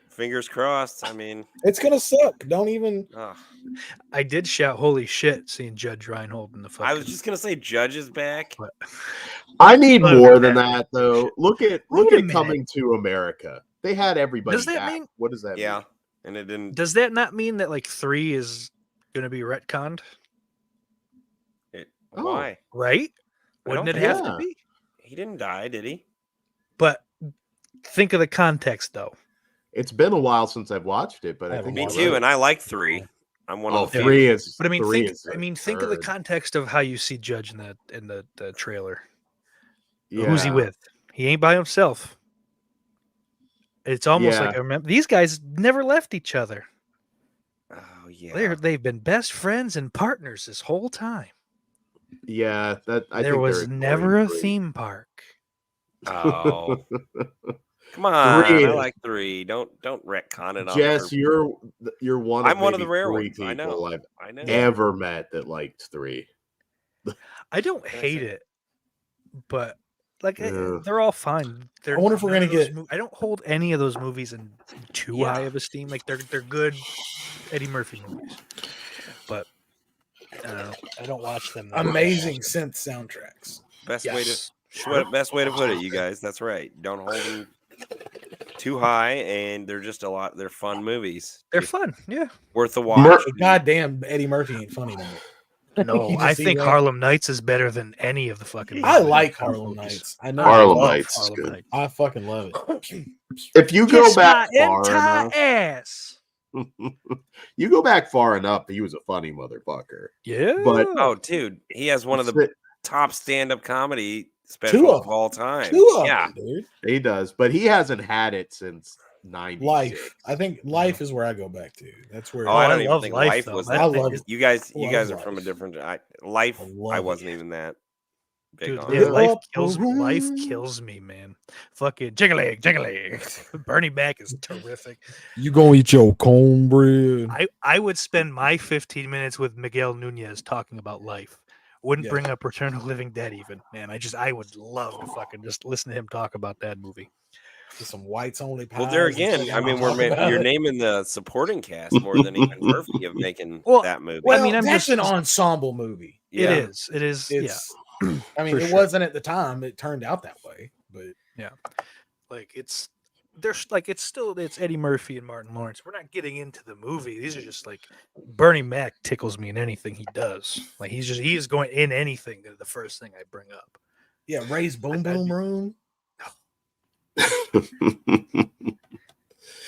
Fingers crossed. I mean, It's gonna suck. Don't even. ugh. I did shout "Holy shit!" seeing Judge Reinhold in the fucking. I was just gonna say Judge is back. But- I need Look more at than that. that, though. Look at Wait a minute. Coming to America. They had everybody Does that back. mean- What does that Yeah. mean? And it didn't. Does that not mean that like 3 is going to be retconned? Oh. Why? Right? I Wouldn't don't it think have so. to be? He didn't die, did he? But think of the context, though. It's been a while since I've watched it, but I I haven't think Me watched you're too. right. And I like 3. I'm one Oh, of the few. 3 is. But I mean, 3 think. is I mean, think of the third. context of how you see Judge in the trailer. Yeah. Who's he with? He ain't by himself. It's almost like Yeah. I remember these guys never left each other. Oh yeah. They've been best friends and partners this whole time. Yeah, that I There think was they're never a ignoring 3. theme park. Oh. Come on. 3 I is- like 3. Don't retcon it on Jess, purpose. you're one of I'm one of the maybe rare 3 ones. I people know. I've I know. ever met that liked 3. I don't That's hate it. it, but like Yeah. they're all fine. I wonder if we're none gonna of those get- I don't hold any of those movies in too Yeah. high of esteem. Like they're good Eddie Murphy movies, but I don't know. I don't watch them. that much. Amazing synth soundtracks. Best Yes. best way to put it, you guys. That's right. Don't hold them too high, and they're just they're fun movies. They're fun. Yeah. Worth a watch. But goddamn, Eddie Murphy ain't funny no more. No, You just I see think that? Harlem Nights is better than any of the fucking. I movies. like Harlem Nights. I know. Harlem I love Nights is Harlem good. Nights. I fucking love it. If you go Kiss back my far entire enough, ass. you go back far enough, he was a funny motherfucker. Yeah. But Oh, dude, he has one of the But top stand-up comedy Two specials of of all time. Two of yeah, them, dude. he does, but he hasn't had it since 96. Life. I think Life is where I go back to. That's where. Oh, I I don't even love think Life, Life though. was That- that. I love big. it. You guys Love are from a Life. different. Life. I I love wasn't it. even that big Dude, on. yeah, it. life kills me, man. Fucking jiggly. Bernie Mac is terrific. You gonna eat your cornbread? I would spend my 15 minutes with Miguel Nunez talking about life Wouldn't Yeah. bring up Return of the Living Dead even. Man, I would love to fucking just listen to him talk about that movie. Just some whites only pies. Well, there and again, shit, I mean, talk about you're it. naming the supporting cast more than even Murphy of making Well, that movie. Well, I mean, I'm that's just- an ensemble movie. It Yeah. is. It is. Yeah. It's. I mean, For it sure. wasn't at the time. It turned out that way, but Like it's there's like it's Eddie Murphy and Martin Lawrence. We're not getting into the movie. These are just like Bernie Mac tickles me in anything he does. Like he is going in anything. The first thing I bring up. yeah, Ray's Boom I'd Boom be- Room.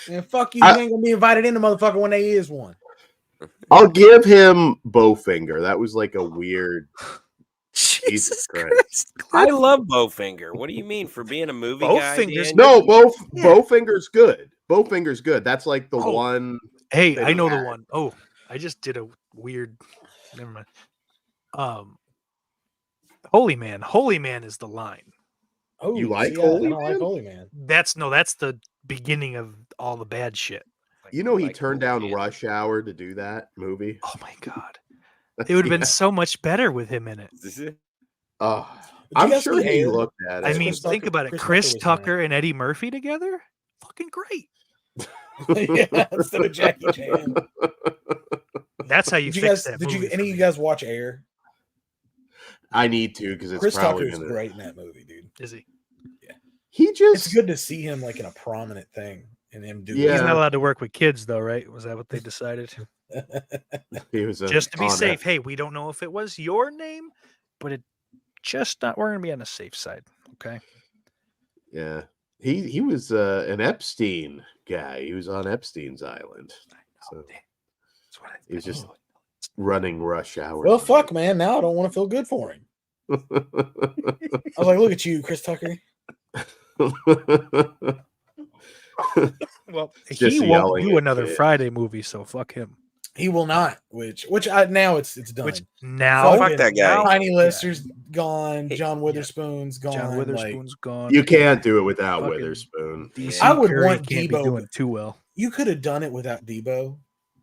Man, fuck you. You ain't gonna be invited in the motherfucker when there is one. I'll give him Bowfinger. That was like a weird. Jesus Christ. I love Bowfinger. What do you mean for being a movie guy? Bowfinger's Dan? No, Yeah. Bowfinger's good. Bowfinger's good. That's like the Oh. one. Hey, that I he know the had. one. Oh, I just did a weird. Never mind. Holy Man. Holy Man is the line. Oh, You like see, Holy I don't like Man? Holy Man. That's the beginning of all the bad shit. You know, he Like turned Holy down Man. Rush Hour to do that movie. Oh my god. It would have been Yeah. so much better with him in it. Oh, Did you I'm guys sure see he Air? looked at it. I mean, Chris think Tucker- about it. Chris Chris Tucker was in that. Tucker and Eddie Murphy together? Fucking great. Yeah, instead of Jackie Chan. That's how you Did you fix guys? that Did you? movie for Any of you me. guys watch Air? I need to because it's Chris probably Tucker's gonna. great in that movie, dude. Is he? He just. It's good to see him like in a prominent thing and him do. He's Yeah. not allowed to work with kids though, right? Was that what they decided? He was Just to be on safe. that- Hey, we don't know if it was your name, but it just not we're gonna be on the safe side. Okay. Yeah, he was an Epstein guy. He was on Epstein's island. So That's what he was just oh. running Rush Hour. Well, fuck, man. Now I don't want to feel good for him. I was like, look at you, Chris Tucker. Well, Just he won't yelling do at another kids. Friday movie, so fuck him. He will not. Which I now it's done. Which now Fuck that guy. now- Tiny yeah, Lister's gone. Hey, John yeah. Witherspoon's gone. John like, Witherspoon's gone. You can't do it without Fucking Witherspoon. DC I would Curry want can't be Debo, doing too well. you could have done it without Debo.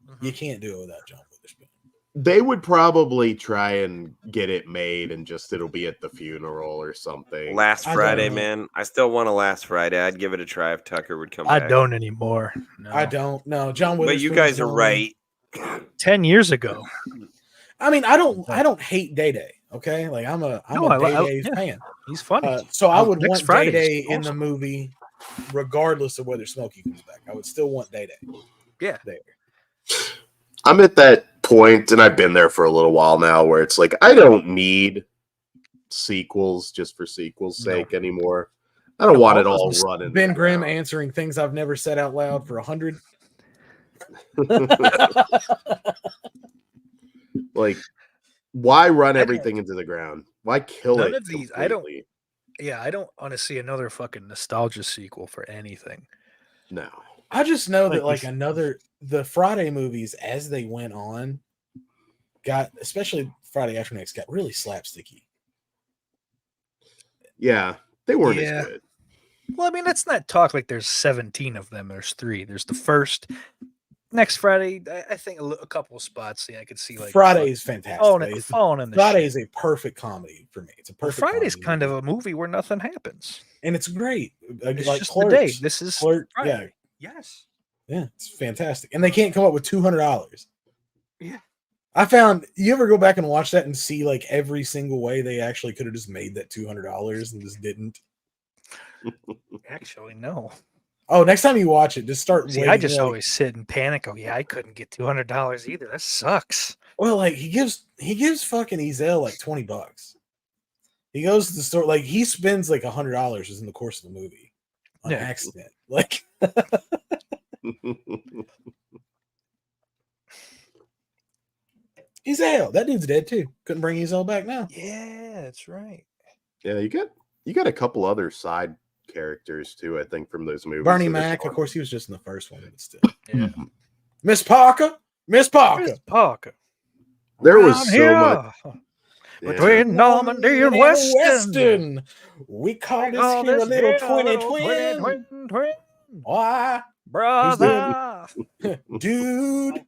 Mm-hmm. You can't do it without John Witherspoon. They would probably try and get it made, and just it'll be at the funeral or something. Last I don't Friday, know. man. I still want a Last Friday. I'd give it a try if Tucker would come I back. don't anymore. No. I don't know. John Witherspoon. But you guys are right. 10 years ago. I mean, I don't hate Day Day. Okay, like I'm a No, I Day li- Day yeah. fan. He's funny. So I would Next want Day Friday's Day in the awesome. movie, regardless of whether Smokey comes back. I would still want Day Day. Yeah. There. I'm at that point, and I've been there for a little while now, where it's like I don't need sequels just for sequels' No. sake anymore. I don't want it all Just running. Ben Grimm around. answering things I've never said out loud for 100. Like, why run I don't- everything into the ground? Why kill None it? of these- I don't- completely? Yeah, I don't want to see another fucking nostalgia sequel for anything. No. I just know that Like, like the Friday movies as they went on got, especially Friday After Next, got really slapsticky. Yeah, they weren't Yeah. as good. Well, I mean, let's not talk like there's 17 of them. There's 3. There's the first. Next Friday, I think a couple of spots. Yeah, I could see like Friday is fantastic. falling in the Friday shit. is a perfect comedy for me. It's a Well, perfect. Friday's comedy kind of movie. a movie where nothing happens. and it's great. It's Like just Clerks. the day. This is Clerk, yeah, Friday. Yes. yeah, it's fantastic. And they can't come up with $200. Yeah. I found, you ever go back and watch that and see like every single way they actually could have just made that $200 and just didn't? Actually, no. Oh, next time you watch it, just start. See, I waiting, just like- always sit and panic. Oh, yeah, I couldn't get $200 either. That sucks. Well, like he gives fucking Ezel like $20. He goes to the store, like he spends like $100 just in the course of the movie on Yeah. accident. Like Ezel, that dude's dead too. Couldn't bring Ezel back now. Yeah, that's right. Yeah, you got a couple other side characters too, I think, from those movies. Bernie that are Mac, of fun. course, he was just in the first one, but still. Yeah. Miss Parker, Miss Parker. Chris Parker. There was Around so here, much. Yeah. between Normandy and Weston. We call We this call here a this little here a twinny little twin. twin. Why, Brother. dude?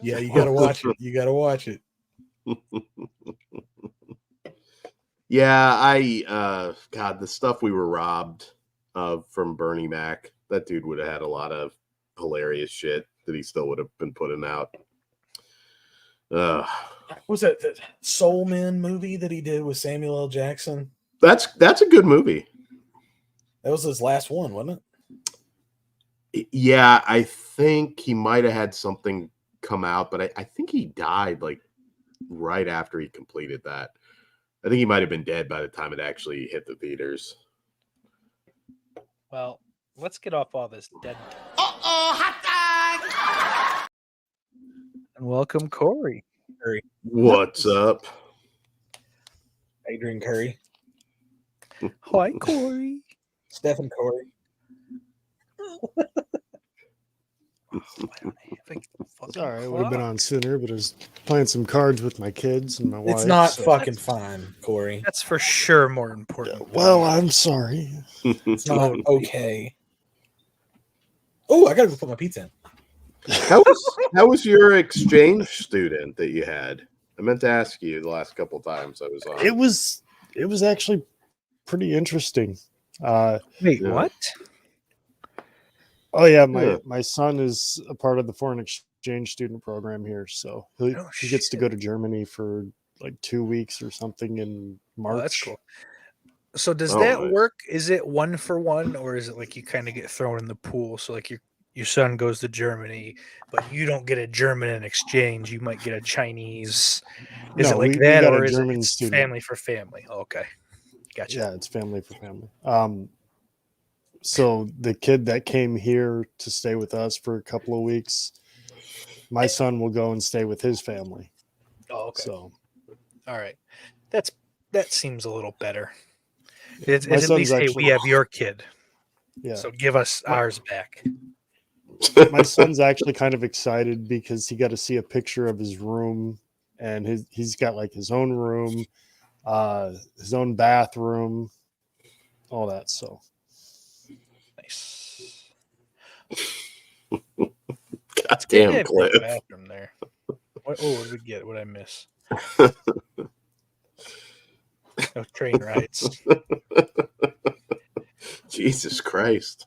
Yeah, you gotta watch it. You gotta watch it. Yeah, God, the stuff we were robbed of from Bernie Mac, that dude would have had a lot of hilarious shit that he still would have been putting out. Was that the Soul Man movie that he did with Samuel L. Jackson? That's a good movie. That was his last one, wasn't it? Yeah, I think he might have had something come out, but I think he died like right after he completed that. I think he might have been dead by the time it actually hit the theaters. Well, let's get off all this dead. hot dog! And welcome, Corey. Curry. What's up? Adrian Curry. Hi, Corey. Stephen Corey. Sorry, I would have been on sooner, but I was playing some cards with my kids and my wife. It's not so- fucking fine, Corey. That's for sure more important. Well, I'm sorry. It's not okay. Oh, I gotta go put my pizza in. How was your exchange student that you had? I meant to ask you the last couple times I was on. It was actually pretty interesting. Wait, Yeah. what? Oh yeah, Yeah. my son is a part of the foreign exchange student program here, so he Oh, gets to shit. go to Germany for like 2 weeks or something in March. Oh, that's cool. So does Oh, that nice. work? Is it 1-for-1, or is it like you kind of get thrown in the pool? So like your son goes to Germany, but you don't get a German in exchange. You might get a Chinese. Is No, it like we that, got or a is German it student. family for family? Oh, okay, gotcha. Yeah, it's family for family. So the kid that came here to stay with us for a couple of weeks, my son will go and stay with his family. Oh, okay. So All right, that seems a little better. It's my at son's least, hey, actually, we have your kid, yeah. so give us ours back. My son's actually kind of excited because he got to see a picture of his room, and he's got like his own room, his own bathroom, all that. So Nice. God They damn, have a Cliff. big bathroom there. What did we get? What did I miss? No train rides. Jesus Christ.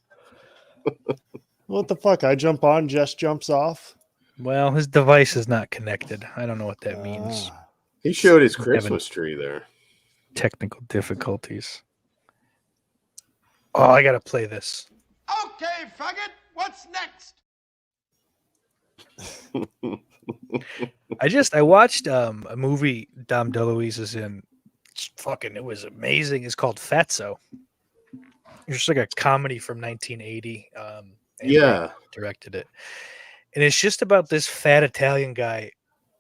what the fuck? I jump on, Jess jumps off. Well, his device is not connected. I don't know what that means. Ah. He showed his Having- Christmas tree there. Technical difficulties. Oh, I gotta play this. Okay, faggot, what's next? I watched a movie Dom DeLuise is in. It was amazing. It's called Fatso. It's just like a comedy from 1980. And Yeah. directed it, and it's just about this fat Italian guy,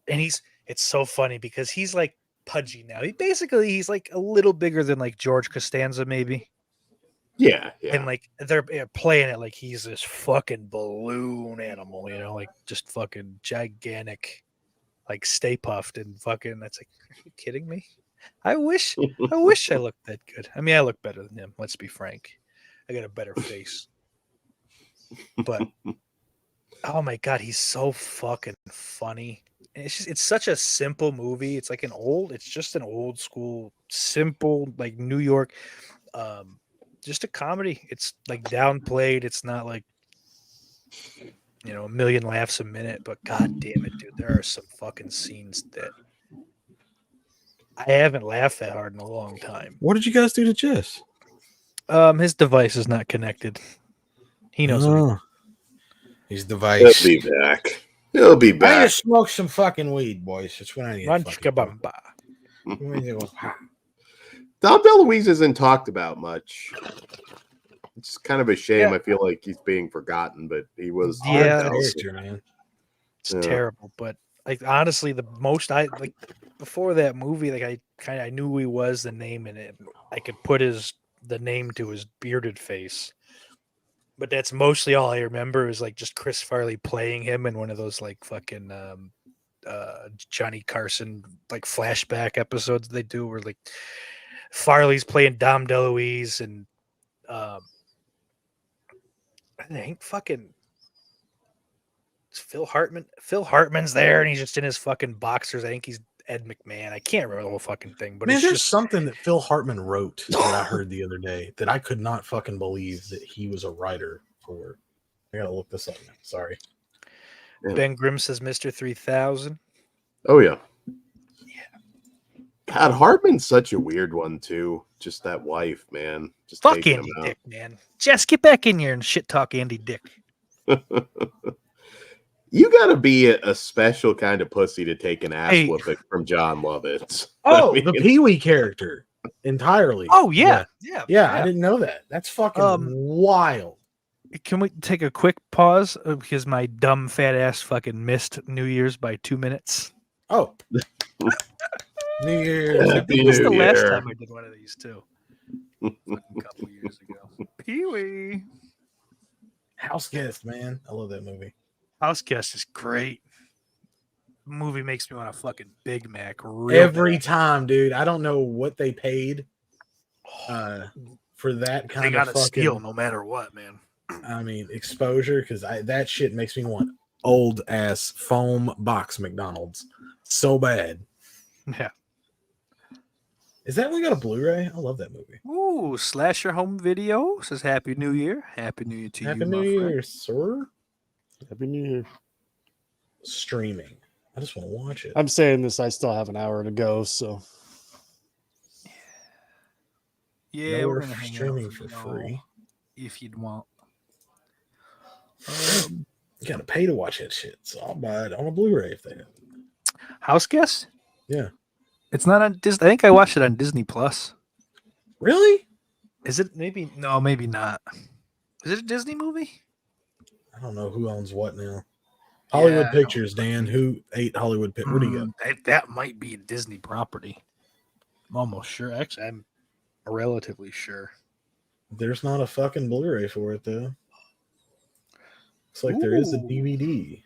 and it's so funny because he's like pudgy now. He's like a little bigger than like George Costanza maybe. Yeah. And like they're playing it like he's this fucking balloon animal, like just fucking gigantic, like Stay Puffed and fucking. That's like, are you kidding me? I wish I looked that good. I mean, I look better than him. Let's be frank. I got a better face, but oh my god, he's so fucking funny. And it's such a simple movie. It's just an old school, simple like New York. Just a comedy. It's like downplayed. It's not like a million laughs a minute, but god damn it, dude, there are some fucking scenes that I haven't laughed that hard in a long time. What did you guys do to Jess? His device is not connected. He knows what Oh. His He'll device. be back. He'll be I need to back. smoke some fucking weed, boys. That's what I need. Ranch kabamba. Dom DeLuise isn't talked about much. It's kind of a shame. Yeah. I feel like he's being forgotten, but he was. Yeah, character, man. It's Yeah. terrible, but like honestly, the most I like before that movie, like I knew who he was, the name in it. I could put the name to his bearded face, but that's mostly all I remember is like just Chris Farley playing him in one of those like fucking Johnny Carson like flashback episodes they do where like Farley's playing Dom DeLuise and I think fucking It's Phil Hartman. Phil Hartman's there, and he's just in his fucking boxers. I think he's Ed McMahon. I can't remember the whole fucking thing, but Man, it's there's just something that Phil Hartman wrote that I heard the other day that I could not fucking believe that he was a writer for. I gotta look this up now. Sorry. Ben Grimm says Mr. 3000. Oh yeah. God, Hartman's such a weird one too. Just that wife, man. Just Fuck taking him Andy out. Dick, man. Jess, get back in here and shit talk Andy Dick. You gotta be a special kind of pussy to take an ass Hey. whooping from John Lovitz. Oh, I mean, the Pee Wee character entirely. Oh yeah, yeah. I didn't know that. That's fucking Um, wild. Can we take a quick pause because my dumb fat ass fucking missed New Year's by 2 minutes? Oh, New Year's. I Happy think it's the New last Year. time I did one of these too. A couple years ago. Pee Wee. House Guest, man. I love that movie. House Guest is great. The movie makes me want a fucking Big Mac. Every time, dude. I don't know what they paid for that they kind of gotta fucking steal no matter what, man. I mean, exposure, because that shit makes me want old ass foam box McDonald's so bad. Yeah. Is that one got a Blu-ray? I love that movie. Ooh, Slasher Home Video says Happy New Year. Happy New Year to Happy you, New my Year, friend. sir. Happy New Year. Streaming. I just want to watch it. I'm saying this. I still have an hour to go, so Yeah, No, we're we're gonna hang out streaming for for y'all free. if you'd want. You gotta pay to watch that shit, so I'll buy it on a Blu-ray if they have it. House Guest? Yeah. It's not on Disney. I think I watched it on Disney Plus. Really? Is it? Maybe no, maybe not. Is it a Disney movie? I don't know who owns what now. Hollywood Yeah, Pictures, Dan. Who ate Hollywood Pictures? Where do you go? That might be a Disney property. I'm almost sure. Actually, I'm relatively sure. There's not a fucking Blu-ray for it though. Looks like there is a Ooh. DVD.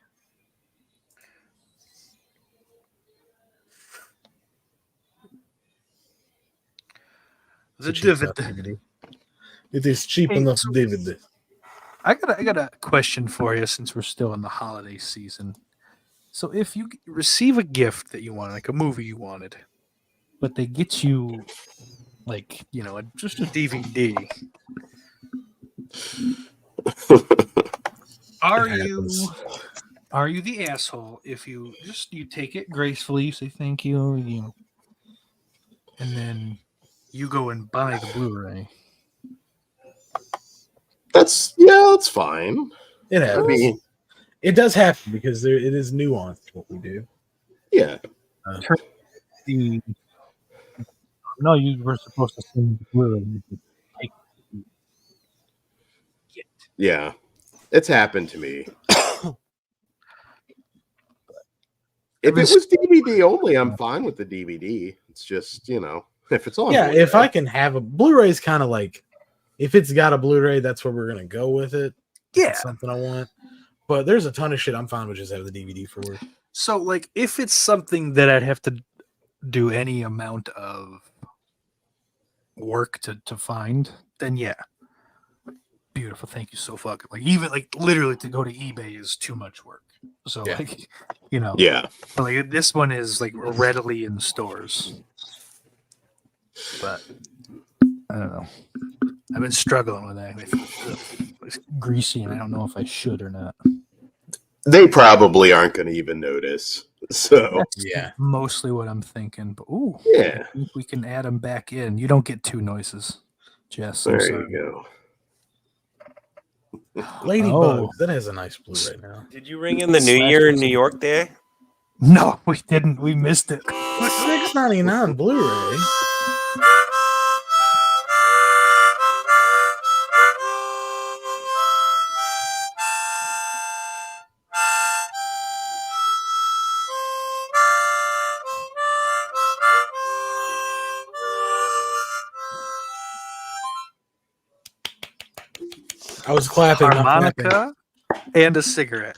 The It's a cheap enough DVD. DVD. It is cheap Hey, enough so- DVD. I got a question for you since we're still in the holiday season. So if you receive a gift that you wanted, like a movie you wanted, but they get you like, just a DVD, are It you happens. are you the asshole if you take it gracefully, you say thank you, and then you go and buy the Blu-ray? that's fine. It I happens. mean, It does happen because it is nuanced what we do. yeah. No, you were supposed to send the Blu-ray. You could take it. Yeah. It's happened to me. If it was DVD only, I'm fine with the DVD. It's just, if it's on. Yeah, Blu-ray. if I can have a Blu-ray is kind of like if it's got a Blu-ray, that's where we're gonna go with it. If Yeah. it's something I want. But there's a ton of shit I'm fine with just having the DVD for. So, like, if it's something that I'd have to do any amount of work to find, then yeah, beautiful. Thank you so fucking. Like, even like literally to go to eBay is too much work. So, Yeah. like, Yeah. but, like this one is like readily in stores. But I don't know. I've been struggling with that. It's greasy, and I don't know if I should or not. They probably aren't going to even notice. So, That's Yeah. mostly what I'm thinking. But ooh, yeah. I think we can add them back in. You don't get two noises, Jess. I'm There sorry. you go. Ladybug, Oh. that has a nice Blu-ray now. Did you ring in the New Year in New York Day? No, we didn't. We missed it. $6.99 Blu-ray. I was clapping. not clapping. Harmonica and a cigarette.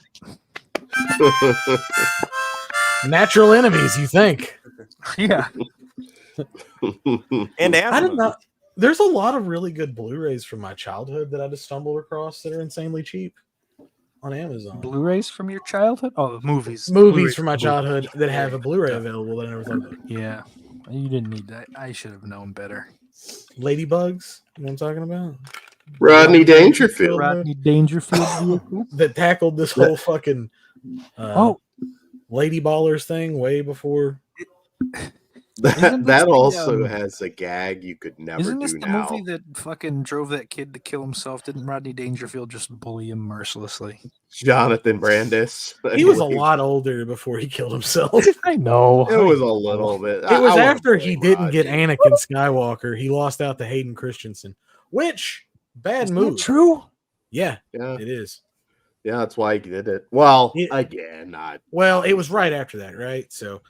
Natural enemies, you think? Yeah. And I asthma. don't know. There's a lot of really good Blu-rays from my childhood that I just stumbled across that are insanely cheap. on Amazon. Blu-rays from your childhood? Oh, movies. Movies Blu-rays from my Blu- childhood that have a Blu-ray Yeah. available that I never thought about. Yeah, you didn't need that. I should have known better. Ladybugs, you know what I'm talking about? Rodney Dangerfield. Rodney Dangerfield vehicle. That tackled this whole fucking lady ballers thing way before. Isn't this That the, also has a gag you could never Isn't this do the now. movie that fucking drove that kid to kill himself? Didn't Rodney Dangerfield just bully him mercilessly? Jonathan Brandis. He was a lot older before he killed himself. I know. It was a little bit. It was I wanna after he blame didn't get Rodney. Anakin Skywalker. He lost out to Hayden Christensen, which bad Is move. that true? Yeah, Yeah, it is. yeah, that's why he did it. Well, Yeah. again, not. Well, it was right after that, right? So,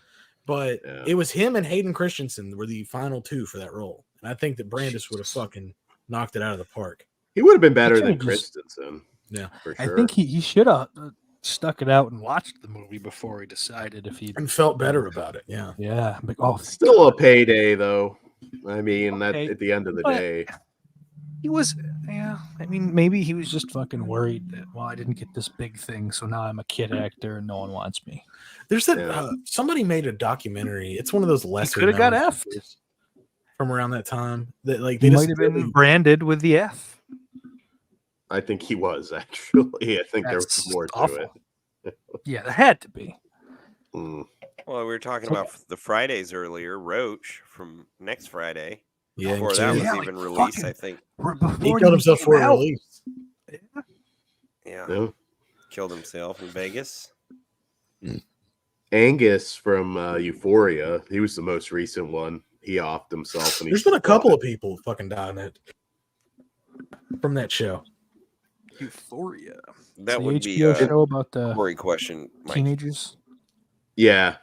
but Yeah. it was him and Hayden Christensen were the final two for that role. And I think that Brandis would have fucking knocked it out of the park. He would have been better should've than just- Christensen. Yeah. for sure. I think he should have stuck it out and watched the movie before he decided if he. And felt better about it. Yeah. Yeah. But, oh, Still a payday, though. I mean, that Okay, at the end of the but- day, he was. Yeah. I mean, maybe he was just fucking worried that, well, I didn't get this big thing, so now I'm a kid actor and no one wants me. There's that Yeah. somebody made a documentary. It's one of those lesser. coulda got known F'd. features from around that time. That like He they might just have been really- branded with the F. I think he was actually. I think there was That's more to awful. it. Yeah, there had to be. Mm. Well, we were talking about the Fridays earlier. Roach from next Friday. yeah. Before and that was Jay- Yeah, even like released, fucking- I think. he killed himself for a release. Yeah, Yeah. killed himself in Vegas. Angus from Euphoria. He was the most recent one. He offed himself. And There's been a couple of people fucking dying it from that show. Euphoria. That The would be HBO a show about the Corey question, Mike. teenagers. Yeah,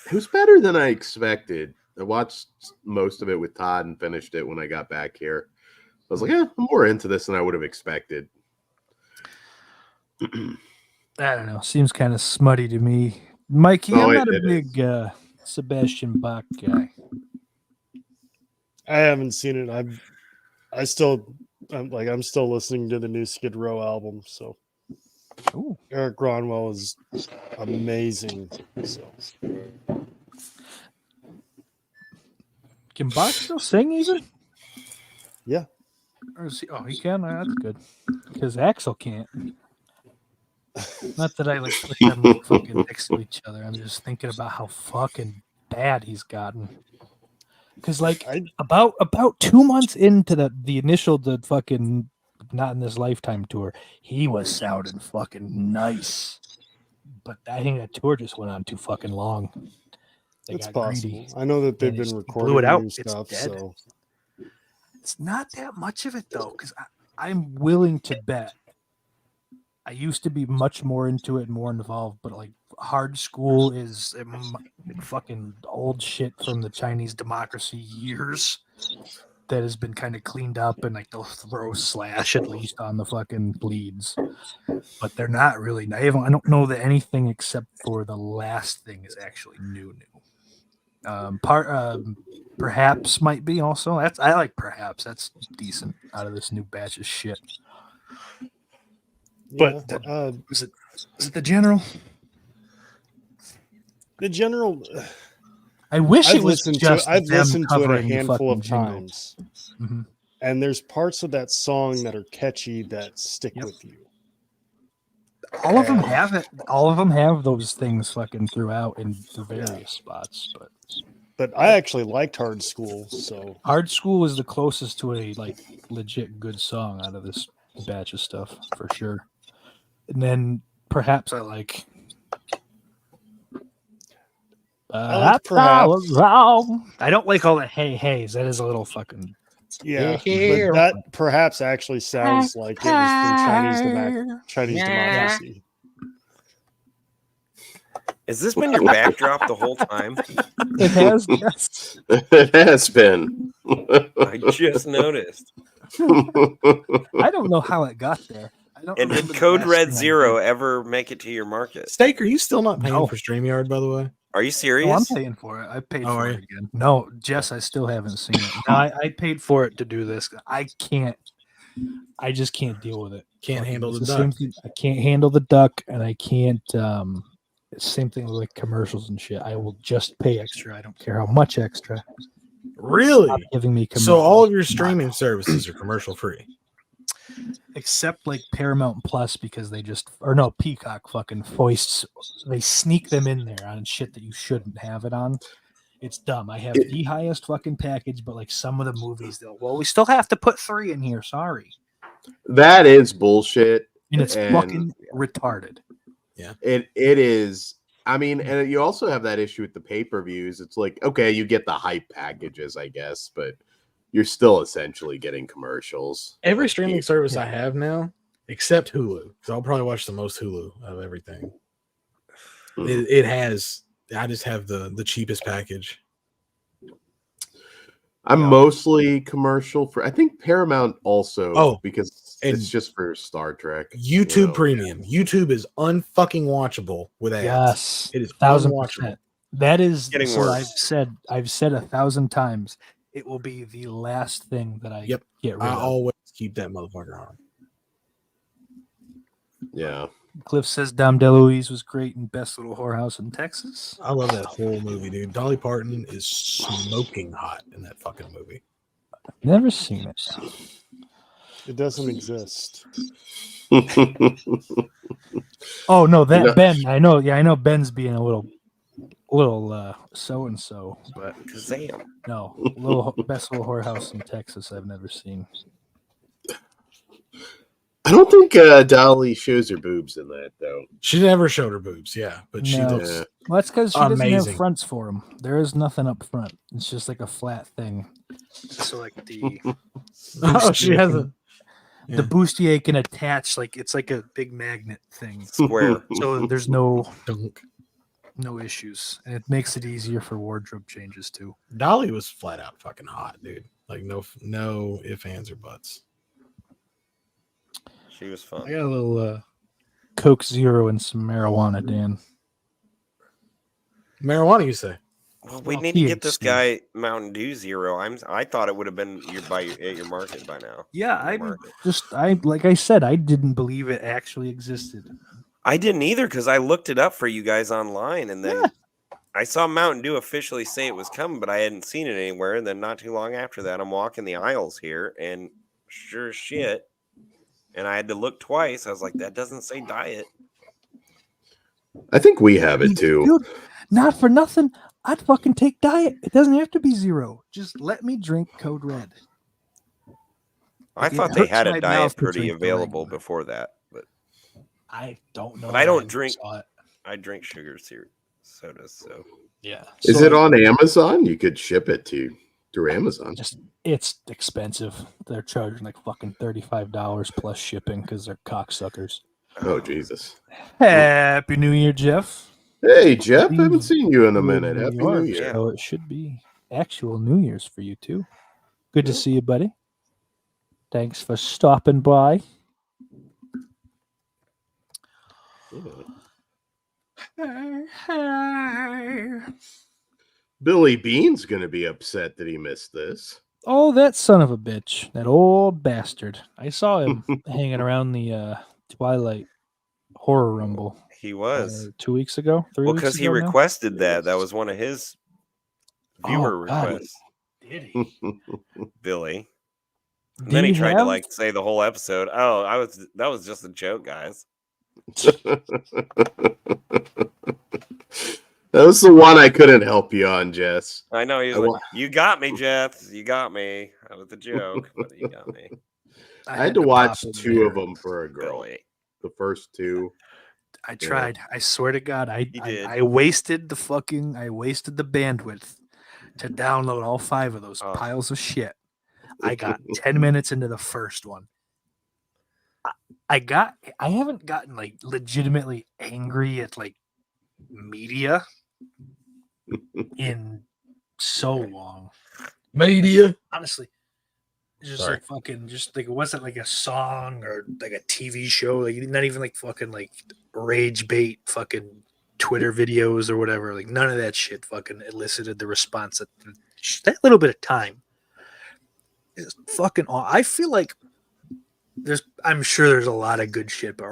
it was better than I expected. I watched most of it with Todd and finished it when I got back here. I was like, yeah, I'm more into this than I would have expected. I don't know. Seems kind of smutty to me. Mikey, Oh, I'm it- not a it is. big Sebastian Bach guy. I haven't seen it. I'm still listening to the new Skid Row album. So Ooh. Eric Gronwell is amazing. So Can Bach still sing even? Yeah. Or is he, oh, he can? That's good. Because Axel can't. Not that I like put them fucking next to each other. I'm just thinking about how fucking bad he's gotten. Because like about 2 months into the initial fucking Not in This Lifetime tour, he was sounding fucking nice. But I think that tour just went on too fucking long. They it's got possible. greedy. I know that they've and been it recording blew it out. new It's stuff. dead. So It's not that much of it though, because I'm willing to bet. I used to be much more into it, more involved, but like Hard School is fucking old shit from the Chinese democracy years that has been kind of cleaned up, and like they'll throw Slash at least on the fucking bleeds, but they're not really. I don't know that anything except for the last thing is actually new. Perhaps might be also. I like Perhaps. That's decent out of this new batch of shit. But yeah, is it the General? the general. I wish I've it was listened just to. I've them listened to it a covering the handful of fucking jingle. times, Mhm. and there's parts of that song that are catchy that stick Yep. with you. All of them have it. All of them have those things fucking throughout in the various spots. But But I actually liked Hard School, so Hard School is the closest to a like legit good song out of this batch of stuff for sure. And then Perhaps I like. like Perhaps. I don't like all the hey-hays. That is a little fucking. yeah. Yeah. But that perhaps actually sounds like it was from Chinese democracy. Has this been your backdrop the whole time? It has just. It has been. I just noticed. I don't know how it got there. I don't And did remember the Code last Red thing I Zero did. ever make it to your market? Steak, are you still not paying No. for StreamYard, by the way? Are you No, I'm serious? paying for it. I paid Oh, for are it again. No, Jess, I still haven't seen it. No, I paid for it to do this. I can't. I just can't deal with it. Can't Fucking- handle it's the same duck. thing. I can't handle the duck, and I can't. Same thing with like commercials and shit. I will just pay extra. I don't care how much extra. Really? Stop giving me So commercials. all of your streaming services are commercial free. Except like Paramount Plus, because they just, or no, Peacock fucking foists, they sneak them in there on shit that you shouldn't have it on. It's dumb. I have the highest fucking package, but like some of the movies, we still have to put 3 in here. Sorry. That is bullshit. And it's And fucking retarded. it is. I mean, and you also have that issue with the pay-per-views. It's like, okay, you get the hype packages, I guess, but you're still essentially getting commercials. Every streaming service I have now, except Hulu, because I'll probably watch the most Hulu of everything. It has. I just have the cheapest package. I'm mostly commercial for. I think Paramount also, because and it's just for Star Trek. YouTube Premium. YouTube is unfucking watchable with ads. Yes. It is 1000%. unwatchable. That is Getting so worse. I've said 1,000 times. It will be the last thing that I get rid I of. always keep that motherfucker on. Yeah. Cliff says Dom DeLuise was great in Best Little Whorehouse in Texas. I love that whole movie, dude. Dolly Parton is smoking hot in that fucking movie. Never seen it. It doesn't exist. Oh no, that No. Ben. I know. Yeah, I know Ben's being a little so and so, but Kazam. no, Best Little Whorehouse in Texas. I've never seen. I don't think Dolly shows her boobs in that though. She never showed her boobs, yeah, but she No. looks. Yeah. Well, that's because she doesn't have Amazing. fronts for them. There is nothing up front. It's just like a flat thing. So like the Oh, she has a. the bustier can attach, like it's like a big magnet thing. Square. So there's no Dunk. issues, and it makes it easier for wardrobe changes too. Dolly was flat out fucking hot, dude. Like no ifs, ands, or buts. She was I fun. got a little Coke Zero and some marijuana, Dan. Marijuana, you say? Well, we Well, need to get this THC. guy Mountain Dew Zero. I thought it would have been at your market by now. Yeah, Your market. like I said, I didn't believe it actually existed. I didn't either because I looked it up for you guys online, and then I saw Mountain Dew officially say it was coming, but I hadn't seen it anywhere. And then not too long after that, I'm walking the aisles here, and sure as shit. And I had to look twice. I was like, that doesn't say diet. I think we have it too. Dude, not for nothing. I'd fucking take diet. It doesn't have to be zero. Just let me drink Code Red. I Like, it thought they hurts had my a diet mouth to pretty drink the available regular. before that, but I don't know. But I don't never drink- saw it. I drink sugar sodas, so Yeah. Is So it on Amazon? You could ship it through Amazon. it's expensive. They're charging like fucking $35 plus shipping because they're cocksuckers. Oh Jesus! Happy New Year, Jeff. Hey Jeff, Steve, haven't seen you in a You're in minute. New Happy York, New Year. So it should be actual New Year's for you too. Good to see you, buddy. Thanks for stopping by. Billy Bean's gonna be upset that he missed this. Oh, that son of a bitch. That old bastard. I saw him hanging around the Twilight Horror Rumble he was. 2 weeks ago. 3 Well, weeks because he ago now? requested that. That was one of his viewer Oh, God. requests, Did he? Billy. And Do then he you tried to have- like say the whole episode. Oh, that was just a joke, guys. That was the one I couldn't help you on, Jess. I know he's I like, wa- you got me, Jeff. You got me. That was a joke, but you got me, I had to watch pop in 2 there. of them for a girl. Billy. The first 2. I tried. I swear to God, I did. wasted the bandwidth to download all 5 of those Oh. piles of shit. I got 10 minutes into the first one. I haven't gotten like legitimately angry at like media in so long. Media. Honestly. Just Sorry. like fucking, just like it wasn't like a song or like a TV show, like not even like fucking like rage bait fucking Twitter videos or whatever. Like none of that shit fucking elicited the response that little bit of time is fucking. I feel like I'm sure there's a lot of good shit, but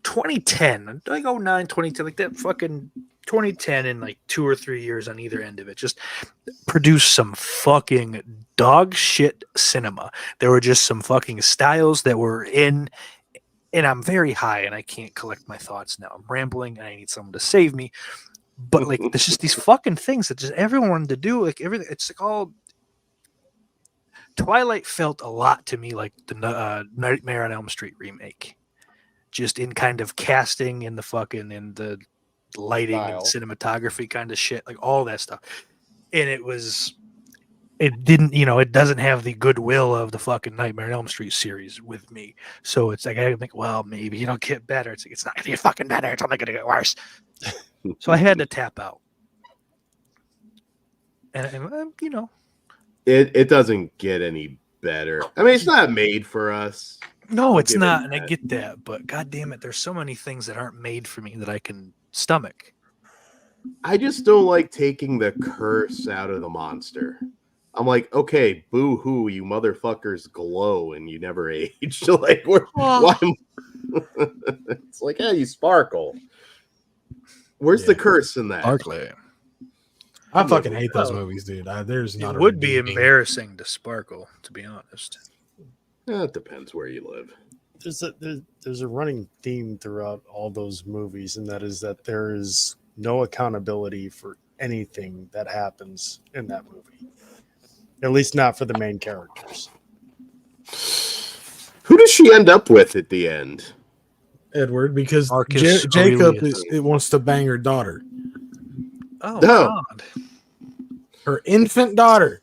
2010, like 09, 2010, like that fucking 2010 and like 2 or 3 years on either end of it just produced some fucking dog shit cinema. There were just some fucking styles that were in, and I'm very high and I can't collect my thoughts now. I'm rambling and I need someone to save me. But like, there's just these fucking things that just everyone wanted to do. Like everything, it's like all. Twilight felt a lot to me like the Nightmare on Elm Street remake, just in kind of casting and the fucking and the lighting and cinematography kind of shit, like all that stuff. And it didn't, it doesn't have the goodwill of the fucking Nightmare on Elm Street series with me. So it's like I think, well, maybe it'll get better. It's like it's not gonna get fucking better. It's only gonna get worse. So I had to tap out, and It doesn't get any better. I mean, it's not made for us. no, it's not, and I get that, but god damn it, there's so many things that aren't made for me that I can stomach. I just don't like taking the curse out of the monster. I'm like, okay, boo hoo, you motherfuckers glow and you never age. Like, why? It's like, yeah, you sparkle. Where's the curse in that? Sparkly. I fucking hate those movies, dude. There's not. It would be embarrassing to sparkle, to be honest. It depends where you live. There's a running theme throughout all those movies, and that is that there is no accountability for anything that happens in that movie. At least not for the main characters. Who does she end up with at the end? Edward, because Marcus Jacob Aurelius. wants to bang her daughter, Oh, No. God. her infant daughter.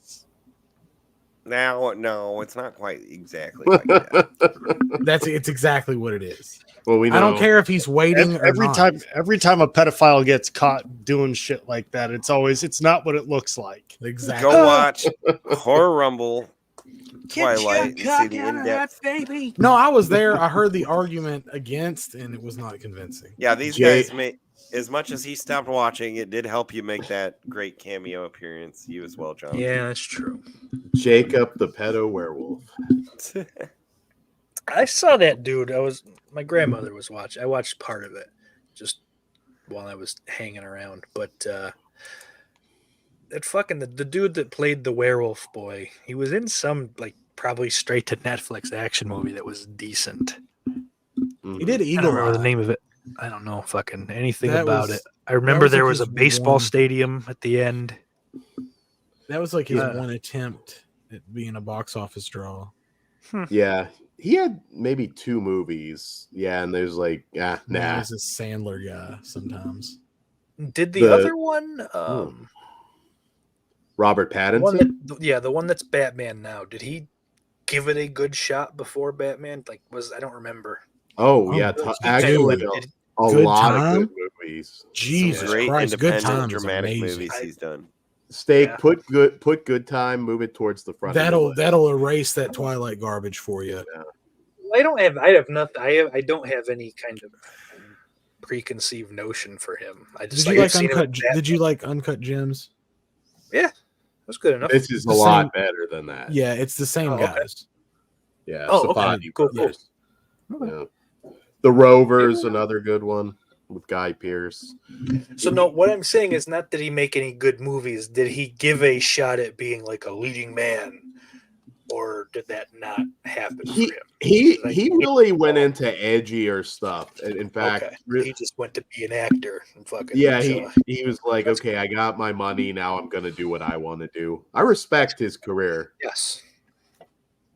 Now, no, it's not quite exactly like that. It's exactly what it is. Well, we know. I don't care if he's waiting Every or not. every time a pedophile gets caught doing shit like that, it's not what it looks like. Exactly. Go watch Horror Rumble, Twilight, and see the in-depth. baby. No, I was there. I heard the argument against, and it was not convincing. Yeah, these guys made. As much as he stopped watching, it did help you make that great cameo appearance. You as well, John. Yeah, that's true. Jacob the pedo werewolf. I saw that dude. My grandmother was watching. I watched part of it just while I was hanging around. But that fucking the dude that played the werewolf boy, he was in some like probably straight to Netflix action movie that was decent. He did I Eagle don't know Eye. the name of it. I don't know fucking anything That about was- it. I remember was there like was a his baseball one- stadium at the end. That was like his Yeah. one attempt at being a box office draw. Yeah. He had maybe 2 movies. Yeah, and there's like, Nah. nah. He's a Sandler guy sometimes. Did the The- other one? Robert The Pattinson? one the one that's Batman now. Did he give it a good shot before Batman? I don't remember. Oh, yeah. good. Actually, Did- a Good lot time? of good movies. Jesus Great Christ, Good independent Time is dramatic amazing. movies he's done. Steak, Yeah. put good time, move it towards the front. of the list. That'll erase that Twilight garbage for you. I have nothing. I don't have any kind of preconceived notion for him. I just Did you like I've seen him Uncut? in Batman. Did you like Uncut Gems? That's good enough. This is a The lot same- better than that. Yeah, it's the same Oh, okay. guys. Yeah. Oh, okay. Safadi Cool, Brothers. Okay. Yeah. The Rovers, another good one with Guy Pearce. So no, what I'm saying is not that he make any good movies. Did he give a shot at being like a leading man, or did that not happen for him? He Like- really went into edgier stuff. And in fact, Okay. He just went to be an actor and fucking yeah, so- he was like, That's okay, I got my money. Now I'm going to do what I want to do. I respect his career. yes.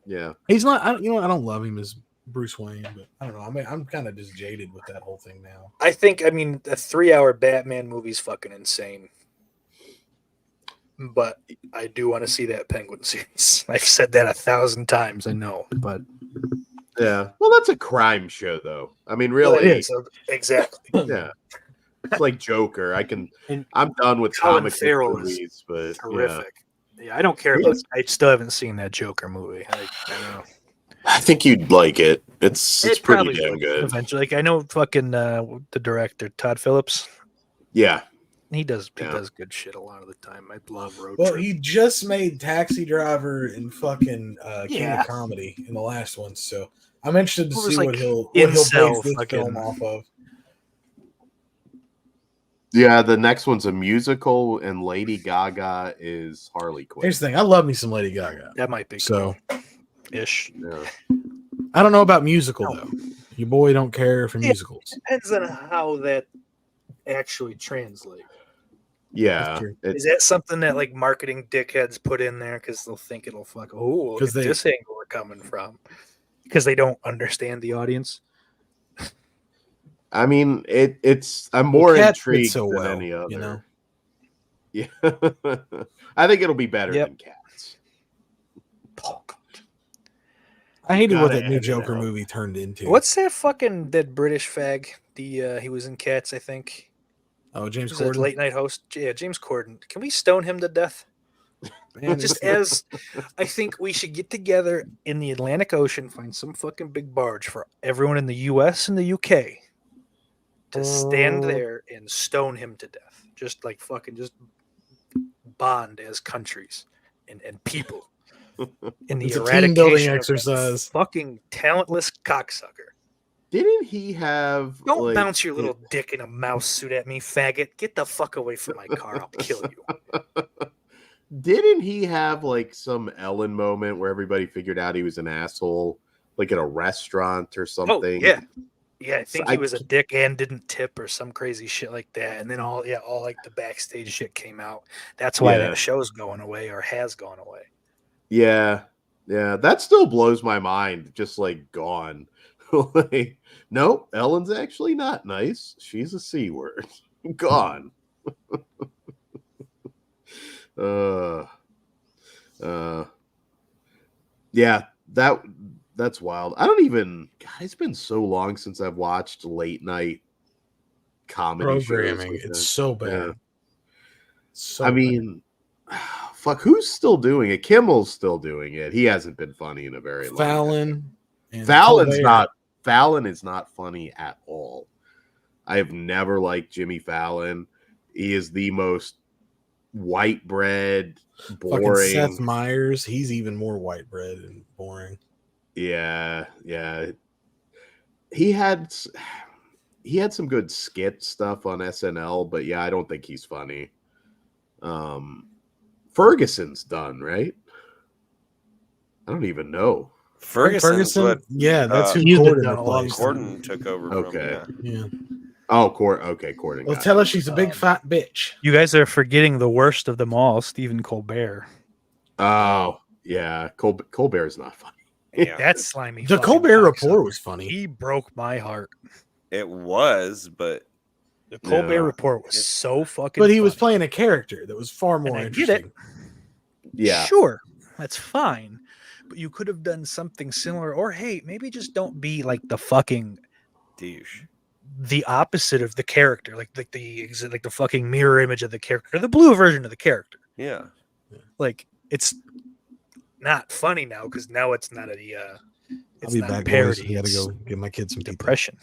Yeah. He's not. I don't love him as Bruce Wayne, but I don't know. I mean, I'm kind of just jaded with that whole thing now. I mean, a 3-hour Batman movie's fucking insane. But I do want to see that Penguin series. I've said that 1,000 times, I know. But Yeah. Well, that's a crime show, though. I mean, Well, really. it is, exactly. Yeah. It's like Joker. And I'm done with Colin comic book Farrell is movies, but Terrific. Yeah, I don't care about. I still haven't seen that Joker movie. I don't know. I think you'd like it. It's It pretty probably damn would good. Eventually, like I know fucking the director Todd Phillips. Yeah. He does Yeah. good shit a lot of the time. I love Road Well, Trip. he just made Taxi Driver and fucking King Yeah. of Comedy in the last one, so I'm interested to What was, see like, what he'll incel base this fucking- film off of. Yeah, the next one's a musical, and Lady Gaga is Harley Quinn. Here's the thing: I love me some Lady Gaga. That might be So ish. Yeah. I don't know about musical though. Your boy don't care for Yeah. musicals. Depends on how that actually translates. Yeah. That's true. It, Is that something that like marketing dickheads put in there because they'll think it'll fuck? Oh, look 'Cause at they- this angle we're coming from, because they don't understand the audience. I mean, it's. I'm more Cats fit intrigued so than well, any other. you know? Yeah. I think it'll be better Yep. than Cats. I hated what Gotta that new edit Joker out. movie turned into. What's that British fag? He was in Cats, I think. Oh, James He's a Corden. late night host. Yeah, James Corden. Can we stone him to death? Man, Just it's- as I think we should get together in the Atlantic Ocean, find some fucking big barge for everyone in the US and the UK to stand there and stone him to death. Just like fucking just bond as countries and people in the It's a eradication team-building of that exercise. fucking talentless cocksucker. Didn't he have? Don't like, bounce your little dick in a mouse suit at me, faggot. Get the fuck away from my car. I'll kill you. Didn't he have like some Ellen moment where everybody figured out he was an asshole, like at a restaurant or something? Oh, yeah. Yeah, I So think he was a dick and didn't tip or some crazy shit like that. And then all like the backstage shit came out. That's why Yeah. that show's going away or has gone away. Yeah, that still blows my mind. Just like gone. Like, nope, Ellen's actually not nice. She's a C word. Gone. Yeah, that's wild. I don't even. God, it's been so long since I've watched late night comedy programming. shows. It's so bad. Yeah. So I bad. mean, fuck, who's still doing it? Kimmel's still doing it. He hasn't been funny in a very long time. Fallon. and Fallon's Colbert. Fallon is not funny at all. I have never liked Jimmy Fallon. He is the most white bread, Fucking boring. Seth Meyers. He's even more white bread and boring. Yeah. He had some good skit stuff on SNL, but yeah, I don't think he's funny. Ferguson's done, right? I don't even know. Ferguson's what yeah, that's who he's been Corden done a long replaced. Gordon took over Okay. from. Yeah. Oh, Corden. Well, got tell it. her she's a big fat bitch. You guys are forgetting the worst of them all, Stephen Colbert. Oh, yeah. Colbert's not funny. Yeah, That slimy. The fucking Colbert Report cocksucker. was funny. He broke my heart. it was, but The Colbert Yeah. Report was so fucking. But he was funny. playing a character that was far more I get it. interesting. Yeah. Sure, that's fine. But you could have done something similar, or hey, maybe just don't be like the fucking douche. the opposite of the character, like the fucking mirror image of the character, the blue version of the character. Yeah, Like it's not funny now because now it's not a I'll it's be not back, parody. boys. I gotta it's go give my kids some pizza. depression.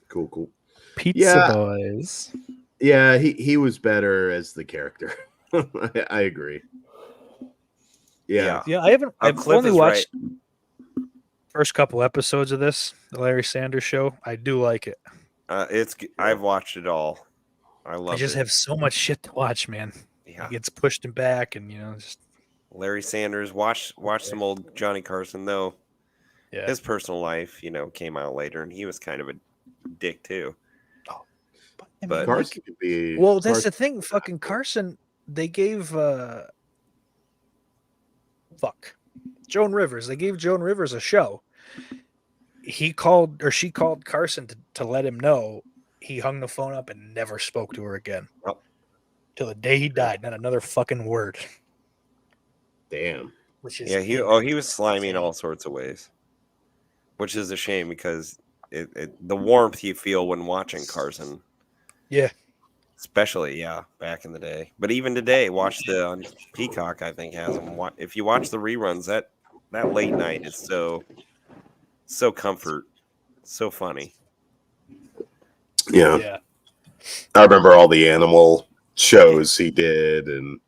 Cool. Pizza Yeah. boys. Yeah, he was better as the character. I agree. Yeah. Yeah, I've Cliff only is watched first couple episodes of this, the Larry Sanders Show. I do like it. I've watched it all. I love I just it. have so much shit to watch, man. Yeah. It gets pushed and back, and just Larry Sanders. Watch some old Johnny Carson though. yeah. His personal life, came out later, and he was kind of a dick too. I but- mean, Carson could be. well, that's Carson- the thing. Fucking Carson, they gave Joan Rivers. They gave Joan Rivers a show. She called Carson to let him know. He hung the phone up and never spoke to her again. Oh. Till the day he died, not another fucking word. Damn. Which is Yeah, he was slimy in all sorts of ways, which is a shame because the warmth you feel when watching Carson. Yeah. Especially, back in the day. But even today, watch on Peacock, I think, has them. If you watch the reruns, that late night is so comfort, so funny. Yeah. Yeah. I remember all the animal shows he did, and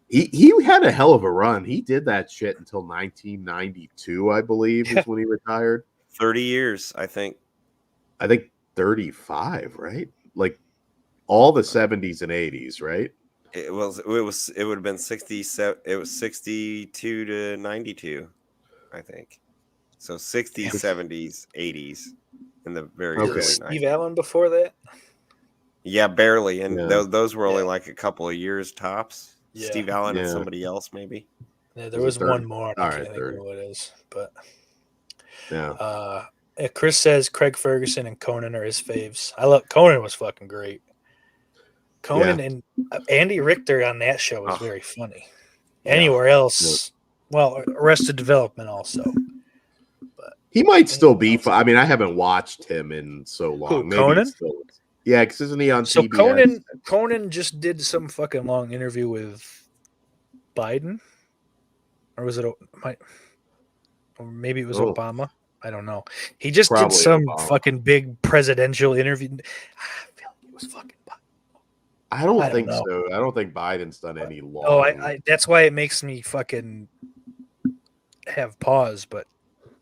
he had a hell of a run. He did that shit until 1992, I believe, is when he retired. 30 years, I think. I think 35, right? Like all the 70s and 80s, right? It would have been 67. It was 62 to 92, I think. So 60s, 70s, 80s, in the very Okay. early Steve 90s. Allen before that? Yeah, barely. And Yeah. those were only Yeah. like a couple of years tops. Yeah. Steve Allen and Yeah. somebody else, maybe. Yeah, there Was was it one third? more. And All I right, can't think third. of what it is. But Yeah. Chris says Craig Ferguson and Conan are his faves. I love Conan was fucking great. Conan and Andy Richter on that show was Oh. very funny. Yeah. Anywhere else, well, Arrested Development also. He might still be fun. I mean, I haven't watched him in so long. Who, Maybe Conan? it's still. Yeah, because isn't he on So TBS? Conan just did some fucking long interview with Biden, or was it? Or maybe it was Oh. Obama. I don't know. He just Probably did some Obama. fucking big presidential interview. I feel like it was fucking Biden. I don't I don't think know. so. I don't think Biden's done any long. Oh, I that's why it makes me fucking have pause. But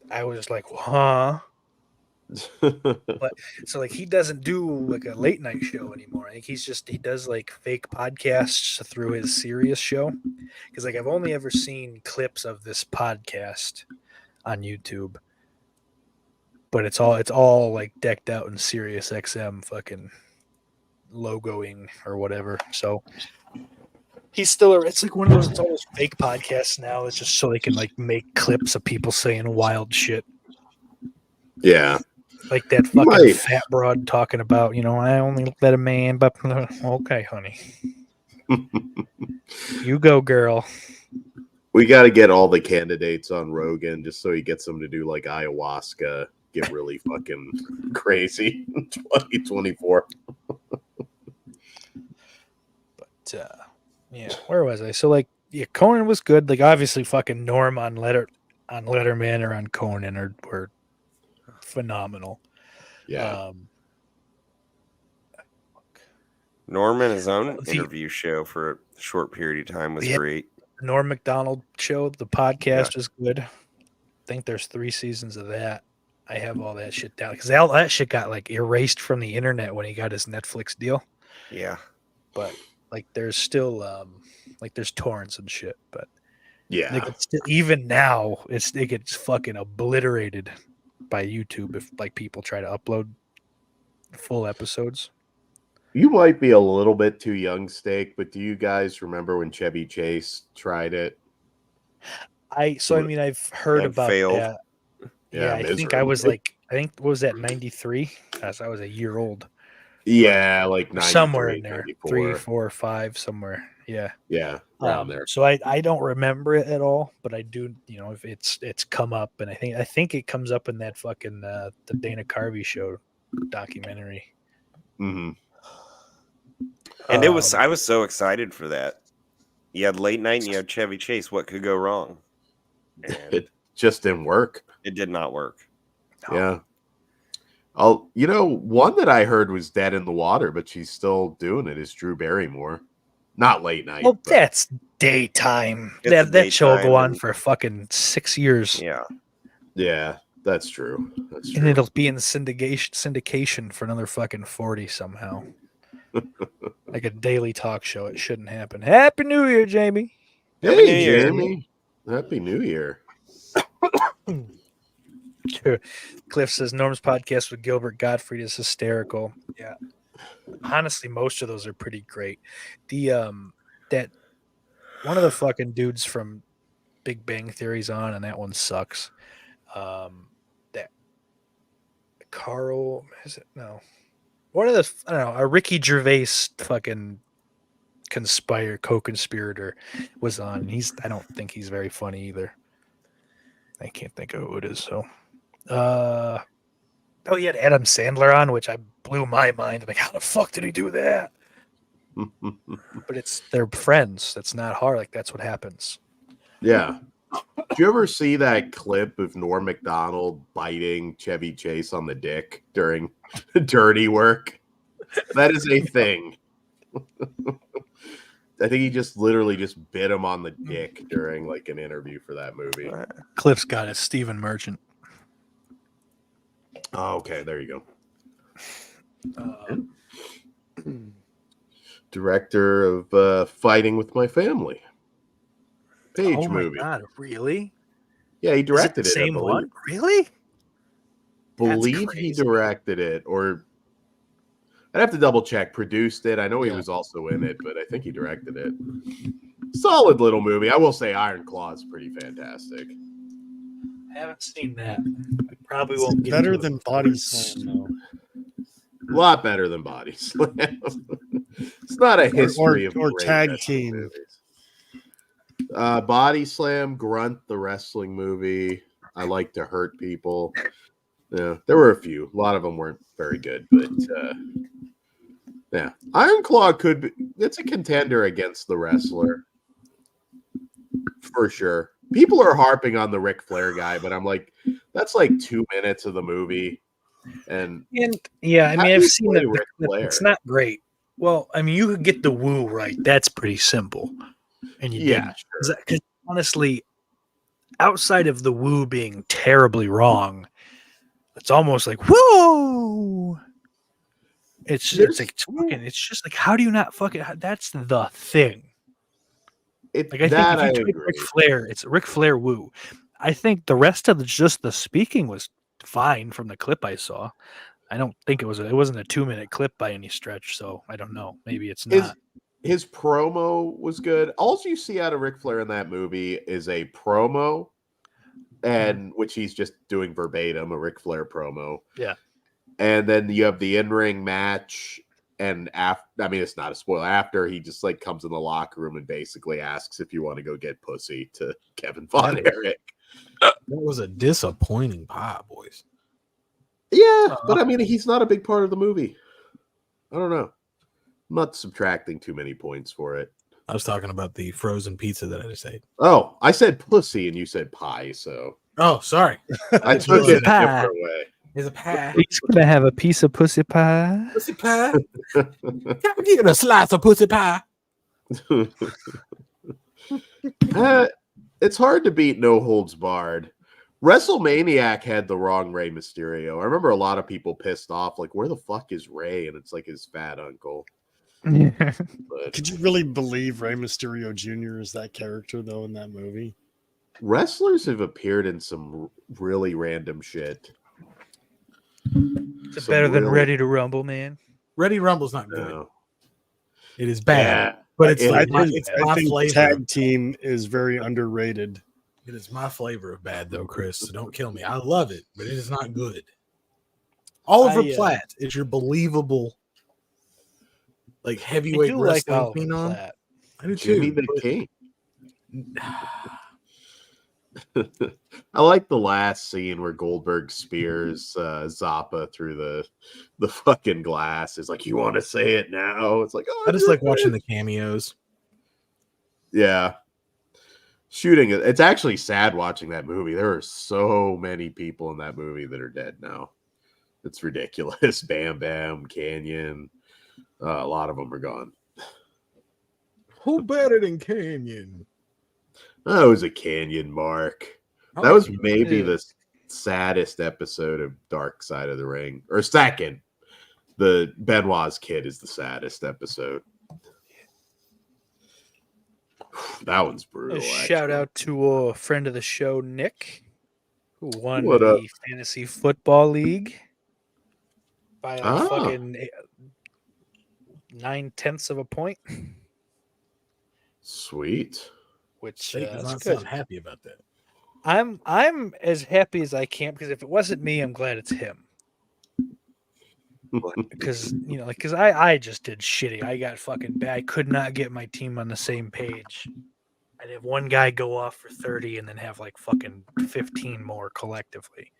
I was like, huh? So like he doesn't do like a late night show anymore. I think he does like fake podcasts through his Sirius show. Because like I've only ever seen clips of this podcast on YouTube, but it's all like decked out in Sirius XM fucking logoing or whatever. So he's still it's like one of those it's all those fake podcasts now. It's just so they can like make clips of people saying wild shit. Yeah. Like that You fucking might. fat broad talking about, I only let a man, but okay, honey. You go, girl. We got to get all the candidates on Rogan just so he gets them to do like ayahuasca, get really fucking crazy in 2024. But yeah, where was I? So like, yeah, Conan was good. Like obviously, fucking Norm on Letterman or on Conan were phenomenal. Yeah. Norman, his own interview show for a short period of time was great. Norm Macdonald show, the podcast is good. I think there's 3 seasons of that. I have all that shit down because all that shit got like erased from the internet when he got his Netflix deal. Yeah, but like there's still like there's torrents and shit. But yeah, like, even now it gets fucking obliterated by YouTube if like people try to upload full episodes. You might be a little bit too young, Steak, but do you guys remember when Chevy Chase tried it? I mean I've heard about failed. that. Yeah, I think I was like what was that 93? I was a year old. Yeah, like somewhere in there, 94. 3, 4, 5, somewhere. Yeah, around there. So I don't remember it at all, but I do. If it's come up, and I think it comes up in that fucking the Dana Carvey show documentary. Mm-hmm. And I was so excited for that. You had late night and you had Chevy Chase. What could go wrong? And it just didn't work. It did not work. No. Yeah. One that I heard was dead in the water, but she's still doing it is Drew Barrymore. Not late night. Well, that's daytime. That show will go on for fucking 6 years. Yeah. Yeah, that's true. And it'll be in syndication for another fucking 40 somehow. Like a daily talk show. It shouldn't happen. Happy New Year, Jamie. Hey, Happy New Year. Jamie. Happy New Year. Cliff says Norm's podcast with Gilbert Gottfried is hysterical. Yeah. Honestly, most of those are pretty great. The that one of the fucking dudes from Big Bang Theory's on, and that one sucks. That Carl is it? No. One of the I don't know, a Ricky Gervais fucking co-conspirator was on. I don't think he's very funny either. I can't think of who it is. So, he had Adam Sandler on, which I blew my mind. I'm like, how the fuck did he do that? But they're friends. That's not hard. Like that's what happens. Yeah. Did you ever see that clip of Norm Macdonald biting Chevy Chase on the dick during dirty work? That is a thing. I think he just literally just bit him on the dick during like an interview for that movie. Cliff's got it. Stephen Merchant. Oh, okay, there you go. Director of Fighting with My Family. Page Oh my movie. god! Really? Yeah, he Is it directed the it. same I one? Really? believe he crazy. directed it, or I'd have to double check. Produced it. I know he Yeah. was also in it, but I think he directed it. Solid little movie. I will say Iron Claw is pretty fantastic. I haven't seen that. I probably Is won't it get better to it. than Body Slam, though? A lot better than Body Slam. It's not a history of or great Tag wrestling Team. movies. Body Slam, Grunt, the wrestling movie. I like to hurt people. Yeah, there were a few. A lot of them weren't very good, but yeah, Iron Claw could be. It's a contender against the wrestler for sure. People are harping on the Ric Flair guy, but I'm like, that's like 2 minutes of the movie, and yeah, I how mean, do I've you seen play the Ric Flair? It's not great. Well, I mean, you could get the woo right. That's pretty simple, and you Yeah, didn't. sure. Because honestly, outside of the woo being terribly wrong, it's almost like whoa. It's There's- like it's fucking. It's just like how do you not fucking? That's the thing. It, Like I think that if you I take agree. Ric Flair, it's Ric Flair woo. I think the rest of just the speaking was fine from the clip I saw. I don't think it wasn't a 2-minute clip by any stretch, so I don't know. Maybe it's not. His promo was good. All you see out of Ric Flair in that movie is a promo, and which he's just doing verbatim, a Ric Flair promo. Yeah. And then you have the in-ring match, and after, I mean, it's not a spoiler. After he just like comes in the locker room and basically asks if you want to go get pussy to Kevin Von Erich. That was a disappointing pie, boys. Yeah, but I mean, he's not a big part of the movie. I don't know. I'm not subtracting too many points for it. I was talking about the frozen pizza that I just ate. Oh, I said pussy and you said pie, so Oh, sorry. I took it a Pie. different way. It's a pie. He's gonna have a piece of pussy pie. Pussy pie. Can you get a slice of pussy pie? It's hard to beat No Holds Barred. WrestleManiac had the wrong Rey Mysterio. I remember a lot of people pissed off, like, where the fuck is Rey? And it's like his fat uncle. But Could you really believe Rey Mysterio Jr. is that character, though, in that movie? wrestlers have appeared in some really random shit. Is it better than Ready to Rumble, man? Ready Rumble's not good. No. It is bad. Yeah. But it's It- like it my, is it's bad. my I think flavor. Tag Team is very underrated. It is my flavor of bad, though, Chris. So don't kill me. I love it, but it is not good. Oliver Platt is your believable, like I heavyweight do like wrestling Oliver phenom. Platt. I do Jimmy too. the King. I like the last scene where Goldberg spears Zappa through the fucking glass. It's like, you want to say it now? It's like, oh, I just you're like watching right. the cameos. Yeah. Shooting it. It's actually sad watching that movie. There are so many people in that movie that are dead now. It's ridiculous. Bam Bam, Canyon. A lot of them are gone. Who better than Canyon? That was a Canyon, Mark. I That like was Canyon. maybe Yeah. the saddest episode of Dark Side of the Ring. Or second. The Benoit's kid is the saddest episode. That one's brutal. A shout actually. out to a friend of the show, Nick, who won What up? the fantasy football league by a Ah. fucking 9/10 of a point, Sweet. which State does that's not good. sound happy about that. I'm as happy as I can because if it wasn't me, I'm glad it's him. Because because I just did shitty. I got fucking bad. I could not get my team on the same page. I'd have one guy go off for 30 and then have like fucking 15 more collectively.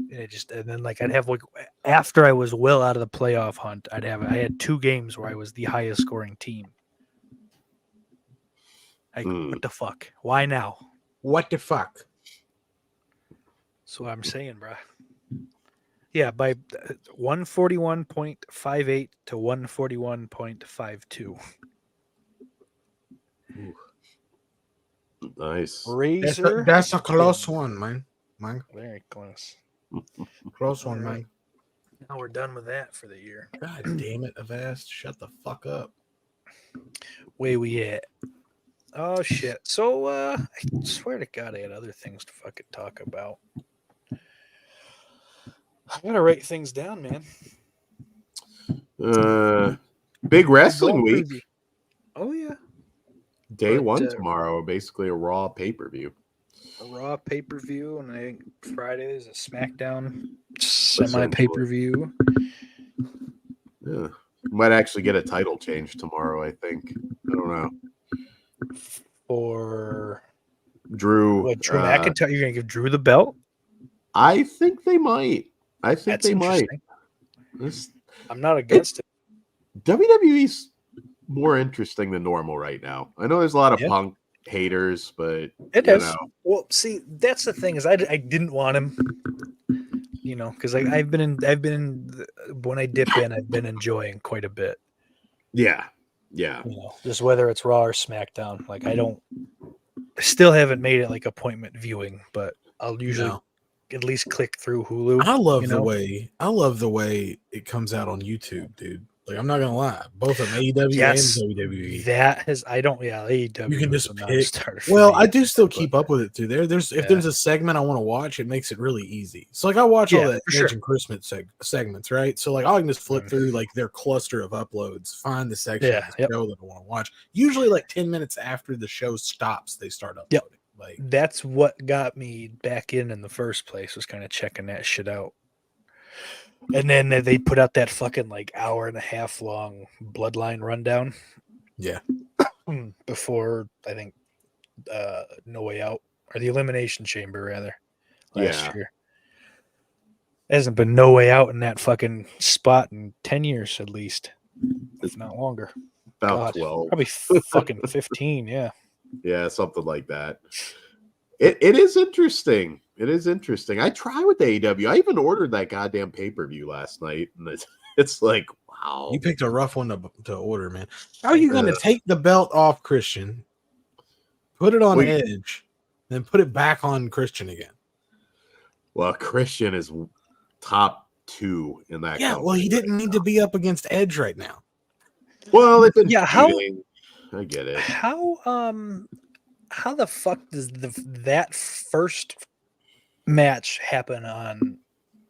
And then like I'd have like after I was well out of the playoff hunt, I had 2 games where I was the highest scoring team. Like what the fuck? Why now? What the fuck? That's what I'm saying, bro. Yeah, by 141.58 to 141.52. Nice. Razor. That's a close one, man. Very close. Close one, All right. man. Now we're done with that for the year. God damn it, Avast. Shut the fuck up. Way we at. Oh shit. So I swear to God I had other things to fucking talk about. I gotta write things down, man. Big wrestling Golf week. review. Oh yeah. Day But, one tomorrow, basically a Raw pay-per-view. A Raw pay-per-view, and I think Friday is a SmackDown semi pay-per-view. Yeah. Might actually get a title change tomorrow, I think. I don't know. For Drew. what, Drew McIntyre? You're gonna give Drew the belt? I think they might. I think That's they might. interesting. I'm not against it. WWE's more interesting than normal right now. I know there's a lot of Punk haters, but It you is. know. Well, see, that's the thing is I didn't want him, you know, because I've been when I dip in, I've been enjoying quite a bit. Yeah, yeah. You know, just whether it's Raw or SmackDown, like I still haven't made it like appointment viewing, but I'll usually at least click through Hulu. I love the way it comes out on YouTube, dude. Like I'm not gonna lie, both of AEW Yes, and WWE. That has AEW. You can is just a pick. non-starter for Well, me, I do still but- keep up with it too. If there's a segment I want to watch, it makes it really easy. So like I watch all the for Edge sure. and Christmas segments, right? So like I can just flip through like their cluster of uploads, find the section of the show that I want to watch. Usually like 10 minutes after the show stops, they start uploading. Like that's what got me back in the first place, was kind of checking that shit out. And then they put out that fucking like hour and a half long Bloodline rundown. Yeah. Before I think No Way Out, or the Elimination Chamber rather, last year. There hasn't been No Way Out in that fucking spot in 10 years at least, if not longer. About 12. Probably fucking 15, yeah. Yeah, something like that. It is interesting. It is interesting. I try with AEW. I even ordered that goddamn pay-per-view last night, and it's like, wow. You picked a rough one to order, man. How are you going to take the belt off Christian, put it on Edge, then put it back on Christian again? Well, Christian is top 2 in that. Yeah, well, he didn't need to be up against Edge right now. Well, they've been feuding. I get it. How the fuck does that first match happen on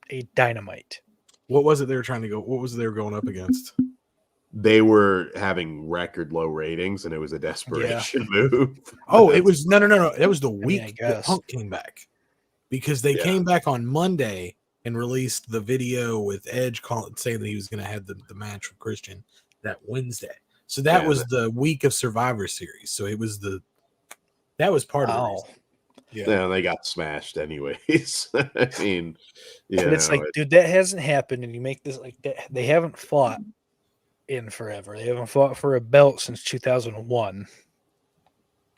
a Dynamite? What was it they were trying to go? What was it they were going up against? They were having record low ratings, and it was a desperation move. Oh, it was no. That was the week that guess. Punk came back, because they came back on Monday and released the video with Edge saying that he was going to have the match with Christian that Wednesday. So that was the week of Survivor Series. So it was that was part of the reason. Yeah, they got smashed anyways. I mean, but it's like, dude, that hasn't happened, and you make this like that. They haven't fought in forever. They haven't fought for a belt since 2001.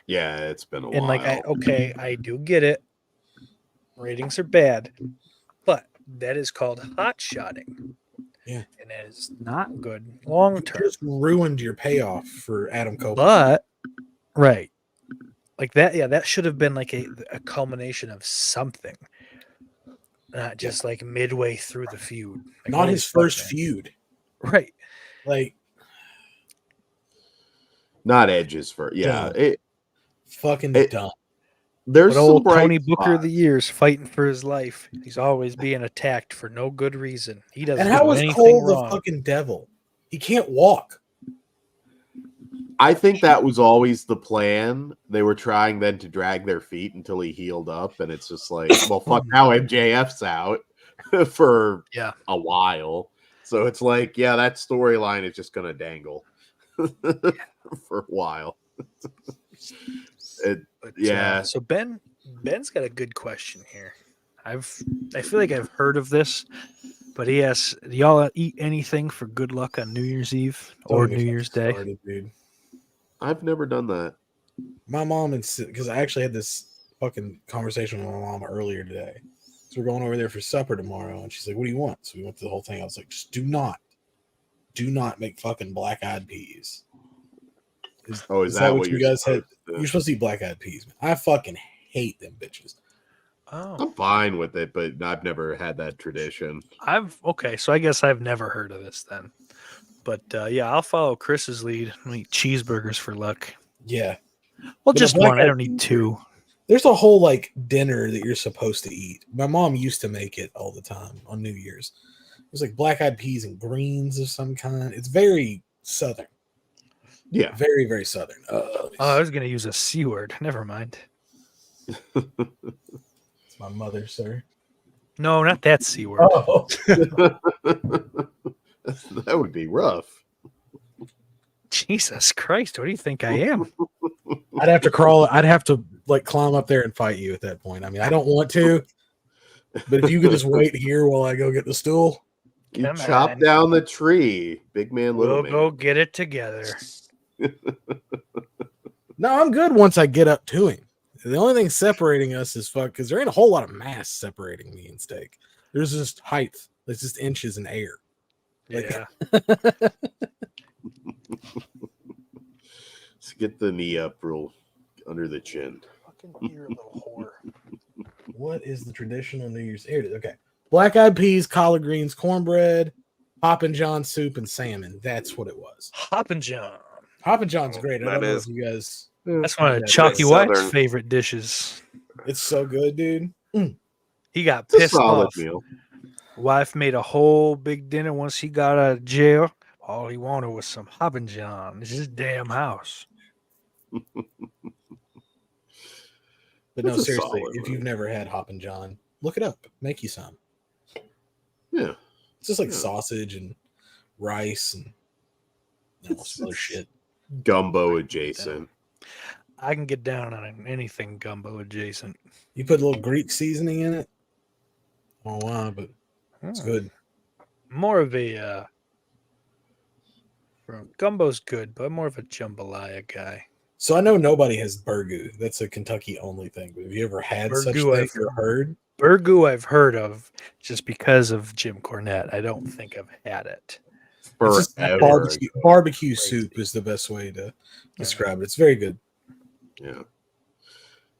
Yeah, it's been a while. And like, I do get it. Ratings are bad, but that is called hot shotting. Yeah, and that is not good long term. Just ruined your payoff for Adam Copeland. But right. Like that, that should have been like a culmination of something, not just like midway through the feud. Like, not his first feud, right? Like, not Edge's first. Yeah, dumb. There's some old bright Tony Booker spots. of the years fighting for his life. He's always being attacked for no good reason. He doesn't. And how do was anything Cole wrong. the fucking devil? He can't walk. I think that was always the plan. They were trying then to drag their feet until he healed up, and it's just like, well, fuck, now MJF's out for a while. So it's like, that storyline is just gonna dangle for a while. So Ben's got a good question here. I feel like I've heard of this, but he asks, do y'all eat anything for good luck on New Year's Eve or New Year's Day? Started, dude. I've never done that. My mom, because I actually had this fucking conversation with my mom earlier today. So we're going over there for supper tomorrow. And she's like, what do you want? So we went through the whole thing. I was like, just do not make fucking black-eyed peas. Is that what you guys had? You're supposed to eat black-eyed peas, man. I fucking hate them bitches. Oh, I'm fine with it, but I've never had that tradition. So I guess I've never heard of this then. But yeah, I'll follow Chris's lead and eat cheeseburgers for luck. Yeah. Well, But just the one. I black-eyed don't need peas two. There's a whole like dinner that you're supposed to eat. My mom used to make it all the time on New Year's. It was like black-eyed peas and greens of some kind. It's very southern. Yeah. Very, very southern. I was going to use a C word. Never mind. It's my mother, sir. No, not that C word. Oh. That would be rough. Jesus Christ. What do you think I am? I'd have to crawl. I'd have to like climb up there and fight you at that point. I mean, I don't want to, but if you could just wait here while I go get the stool. You Come chop on. down the tree. Big man, little We'll man. go get it together. No, I'm good once I get up to him. The only thing separating us is because there ain't a whole lot of mass separating me and Steak. There's just height. There's just inches in air. Like- Yeah. Let's get the knee up real under the chin. Fucking ear, little whore. What is the traditional New Year's? Here it is. Okay. Black-eyed peas, collard greens, cornbread, Hoppin' John soup, and salmon. That's what it was. Hoppin' John. Hoppin' John's great. I That don't know is- if you guys. That's one of Yeah, Chalky that's White's southern. favorite dishes. It's so good, dude. He got It's a pissed solid off. meal. Wife made a whole big dinner once he got out of jail. All he wanted was some Hoppin' John. It's his damn house. But no, That's a seriously, solid if one. you've never had Hoppin' John, look it up. Make you some. Yeah. It's just like Yeah. sausage and rice and some other shit. Gumbo adjacent. I can get down on anything gumbo adjacent. You put a little Greek seasoning in it. Oh wow, but it's good. More of a gumbo's good, but I'm more of a jambalaya guy. So I know nobody has burgoo. That's a Kentucky only thing. But have you ever had such Burgoo, thing I've or heard? Burgoo I've heard of just because of Jim Cornette. I don't think I've had it. It's just Forever barbecue ago. soup is the best way to describe it. It's very good. Yeah.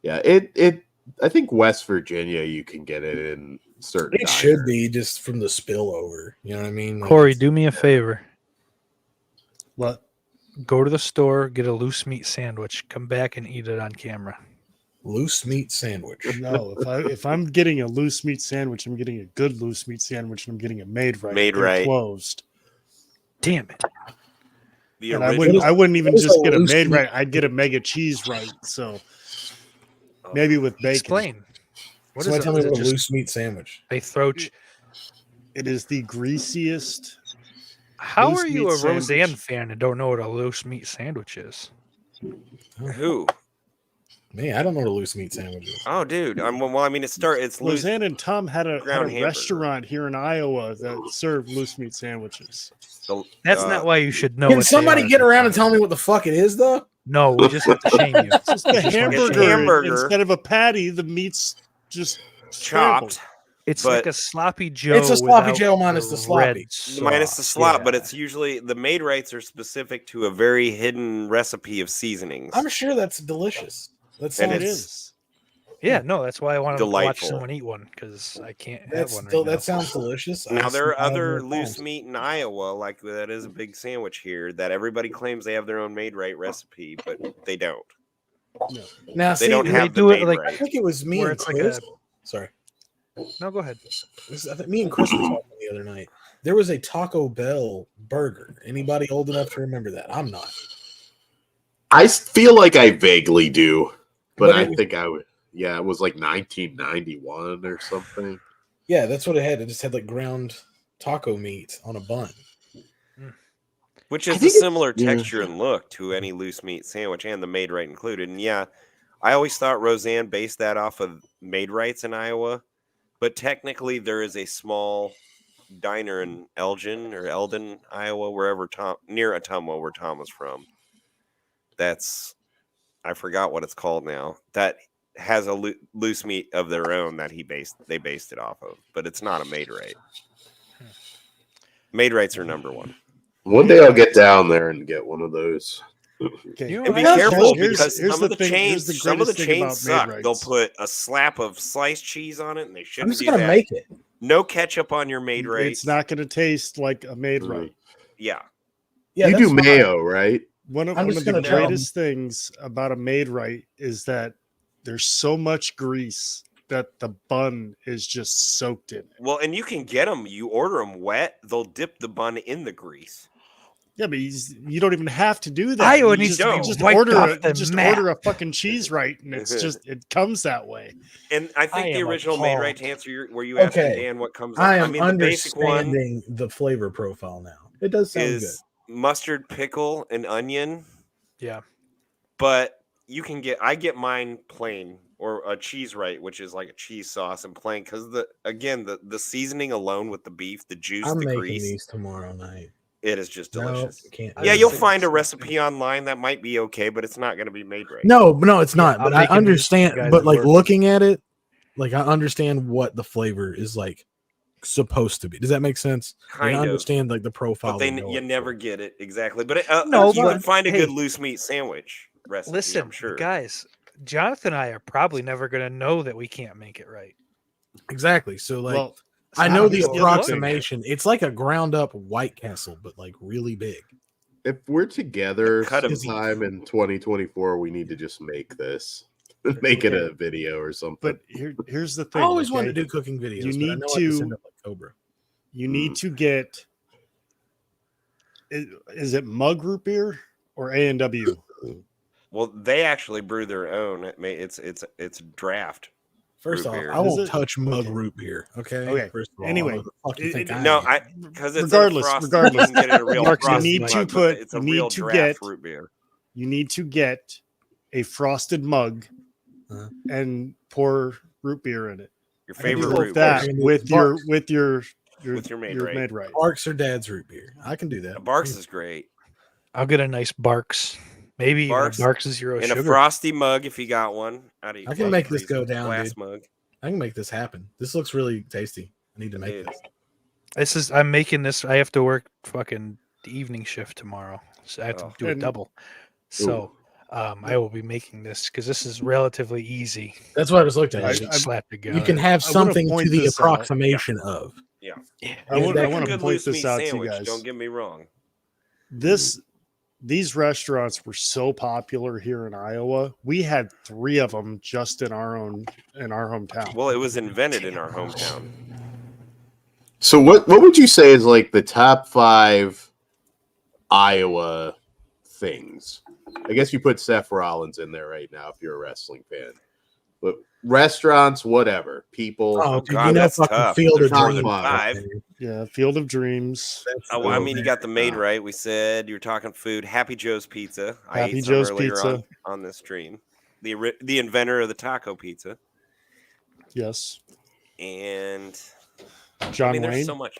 Yeah. It I think West Virginia you can get it in certain It should diners. be just from the spillover. You know what I mean? Like, Corey, it's- do me a favor. What? Go to the store, get a loose meat sandwich, come back and eat it on camera. loose meat sandwich. No, if I'm getting a loose meat sandwich, I'm getting a good loose meat sandwich, and I'm getting it made right. Made They're right. Closed. Damn it. The And original. I wouldn't even what is just a get a loose made meat- right. I'd get a mega cheese right. So maybe with bacon. Explain. What Somebody is tell it? me Is what it a just loose meat sandwich. they throw? It is the greasiest. How loose are you meat a Roseanne sandwich. fan and don't know what a loose meat sandwich is? Who? Man, I don't know what a loose meat sandwich is. Oh, dude. Well, I mean, it's loose. Roseanne and Tom had a ground hamburger. restaurant here in Iowa that served loose meat sandwiches. That's not why you should know. Can what they somebody are. get around and tell me what the fuck it is, though? No, we just have to shame you. It's just a It's a hamburger. hamburger. Instead of a patty, the meat's just scrambled. chopped. It's But- like a sloppy Joe. It's a sloppy without Joe minus the sloppy. red Minus the sauce. slop, but Yeah. it's usually the made rights are specific to a very hidden recipe of seasonings. I'm sure that's delicious. That And It sounds, is. Yeah, no, that's why I want to watch Delightful. someone eat one because I can't have that's one right still, now. that sounds delicious. Now there are I have other no loose qualms. meat in Iowa, like that is a big sandwich here that everybody claims they have their own made right recipe, but they don't. Now, They see, don't they have the do it made like- I right. think it was me Where and it's like Chris. Sorry. No, go ahead. I think me and Chris were talking the other night. There was a Taco Bell burger. Anybody old enough to remember that? I'm not. I feel like I vaguely do, but But I it was- think I would. Yeah, it was like 1991 or something. Yeah, that's what it had. It just had like ground taco meat on a bun. Which I is a think it's- similar yeah. texture and look to any loose meat sandwich and the made right included. And yeah, I always thought Roseanne based that off of made rights in Iowa, but technically there is a small diner in Eldon, Iowa, wherever near Ottumwa, where Tom was from. I forgot what it's called now. That has a loose meat of their own that they based it off of, but it's not a made right. Made rights are number one. One day I'll get down there and get one of those. Okay. You know, And be I careful also- because here's some of the here's chains, some of the greatest thing about chains suck. Maid They'll Rights. put a slap of sliced cheese on it, and they I'm shouldn't just do gonna that. make it. No ketchup on your made right. It's not going to taste like a Maid Mm. Right. Yeah, Yeah, you that's do fine. mayo, right? One of I'm one just of the gonna tell 'em. greatest things about a Maid Right is that there's so much grease that the bun is just soaked in it. well, and you can get them. You order them wet. They'll dip the bun in the grease. Yeah, but you don't even have to do that. Iowa You needs to be just wiped order off a, the you just map. order a fucking cheese right, and it's just it comes that way. And I think I the am original made right to appalled. answer where you asked me, Okay. Dan, what comes I up. am I mean, the basic one understanding the flavor profile now. It does sound is mustard, pickle, and onion. Yeah. But you can I get mine plain or a cheese right, which is like a cheese sauce and plain because the seasoning alone with the beef, the juice, good. I'm the making grease, these tomorrow night. it is just No, delicious. can't. I Yeah, was you'll thinking find the a same recipe online that might be okay, but it's not going to be made right. No, it's not. I'm But I making these understand. guys But like work. looking at it, like I understand what the flavor is like supposed to be. Does that make sense? Like, Kind I of. understand like the profile. But they're you going never for. get it exactly. But No, you but can find a hey, good loose meat sandwich recipe. Listen, I'm sure. guys, Jonathan and I are probably never going to know that we can't make it right. Exactly. So like Well, I not know a the good look. approximation. It's like a ground up White Castle, but like really big. If we're together cut of beef. sometime in 2024, we need to just make this. Make it Okay. a video or something. but here's the thing. I always okay? wanted to do cooking videos. You but I need know I just to- end up like Cobra. You need to get. Is it mug root beer or A&W? Well, they actually brew their own. It's draft. First Root off, beer. I won't Is it? touch mug Okay. root beer. Okay. Okay. First of all, Anyway, what the fuck you think I No, am? because it's Regardless, in a frosty, regardless. you can get it a real Mark, you frosty need to mug, but put- it's a you need real to draft get- root beer. You need to get a frosted mug Uh-huh. and pour root beer in it. Your I can do favorite both root that beer. beer. with Barks. With your Maid Right. Maid Right. Barks or Dad's root beer. I can do that. Barks is great. I'll get a nice Barks. Maybe Barks Barks is zero In sugar. a frosty mug, if you got one. Out of your I can fucking make this freezer. go down, Glass dude. mug. I can make this happen. This looks really tasty. I need to make this. I'm making this. I have to work fucking the evening shift tomorrow, so I have to Oh. do a And- double. So I will be making this because this is relatively easy. That's what I was looking to at. just slap together. You can have I wanna something to point the this out. approximation of. Yeah. I want that- to Good point loose this meat out to you sandwich, guys. Don't get me wrong. These restaurants were so popular here in Iowa. We had 3 of them just in our hometown. Well, it was invented in our hometown. So what would you say is like the top 5 Iowa things? I guess you put Seth Rollins in there right now if you're a wrestling fan. But restaurants, whatever, people. Oh, Oh, dude, God, you know that's fucking tough. Field There's of more Dreams. than 5. Yeah, Field of Dreams. Oh, well, I mean, you got the Maid Right. We said you're talking food. Happy Joe's Pizza. I Happy ate some Joe's earlier Pizza. on this stream. The inventor of the taco pizza. Yes, And John I mean, there's Wayne. so much.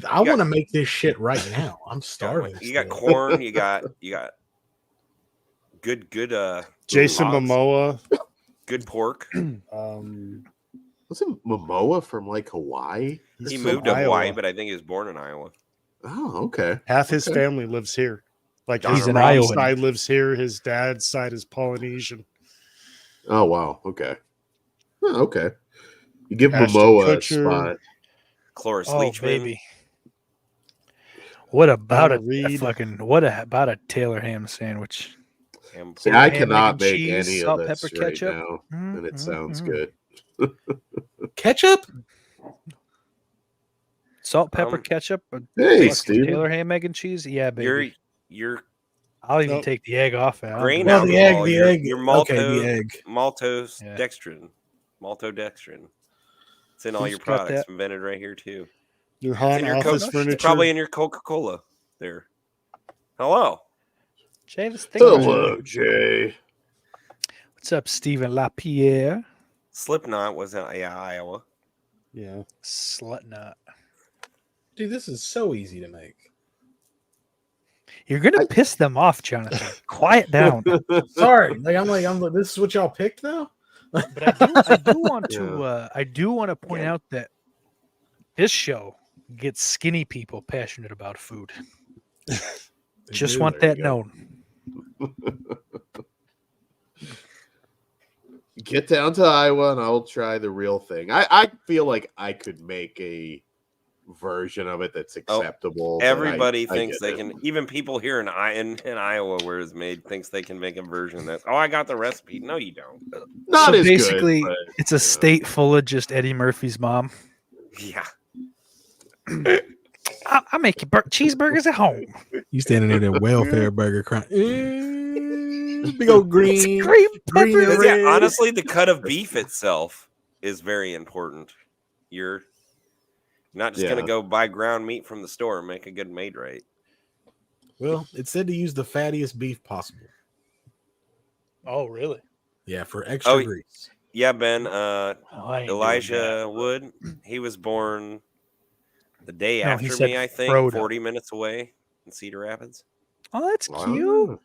I want to make this shit right now. I'm starving. You got still. corn. You got good Jason logs, Momoa. good pork. Wasn't Momoa from like Hawaii? He's He from moved to Iowa. Hawaii, but I think he was born in Iowa. Oh, okay. Half his Okay. family lives here. Like He's his an mom's Iowan. side lives here. His dad's side is Polynesian. Oh wow. Okay. Oh, okay. You give Ashton Momoa a Kutcher. spot. Cloris Oh Leachman. baby. What about Anna a Reid. fucking about a Taylor ham sandwich? and See, Ham, I mac, cannot and make cheese, any salt, of this pepper, right ketchup. now, Mm, and it mm, sounds mm. good. Ketchup? Salt, pepper, Um, ketchup. Hey, fucking Steven. Taylor ham, egg, and cheese. Yeah, baby. Your I'll even Nope. take the egg off it. I don't grain give a Well, fuck. the egg, alcohol, the your, egg. your Okay, the egg. maltodextrin. Maltodextrin. It's in all Who's your got products. that? Invented right here too. Your It's Han in your office Coke. furniture. It's probably in your Coca-Cola there. Hello. Jay, this thing Hello, Jay. What's up, Stephen LaPierre? Slipknot was in Iowa. Yeah. Slutnut. Dude, this is so easy to make. You're gonna piss them off, Jonathan. Quiet down. Sorry. I'm like, this is what y'all picked now? But I do want to point Again. out that this show gets skinny people passionate about food. They Just do. want There you that go. known. Get down to Iowa and I'll try the real thing. I feel like I could make a version of it that's acceptable. but Everybody I thinks get they it. can. Even people here in Iowa, where it's made, thinks they can make a version that's. Oh, I got the recipe. No, you don't. Not So as basically, good. But, it's a state full of just Eddie Murphy's mom. Yeah. I make you cheeseburgers at home. You standing there, that welfare burger crying. Big old green, Green green and peppers. Yeah, red. honestly, the cut of beef itself is very important. You're not just Yeah. gonna go buy ground meat from the store and make a good made right. Well, it said to use the fattiest beef possible. Oh, really? Yeah, for extra Oh, grease. Yeah, Ben. I ain't doing Elijah that. Wood. He was born the day No, he after said me, I think, Frodo. 40 minutes away in Cedar Rapids. Oh, that's Wow. cute.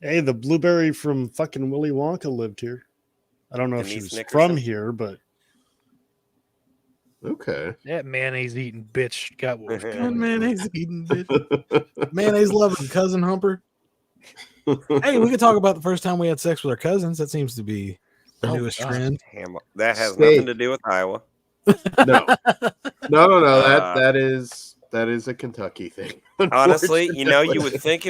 Hey, the blueberry from fucking Willy Wonka lived here. I don't know if she Denise was Nickerson? from here, but Okay. That mayonnaise eating bitch got what was Good coming. mayonnaise eating bitch. Mayonnaise loving cousin Humper. Hey, we could talk about the first time we had sex with our cousins. That seems to be the Oh, newest God. trend. That has Steak. nothing to do with Iowa. No. No. Uh, That is a Kentucky thing. Honestly, you would unfortunately. think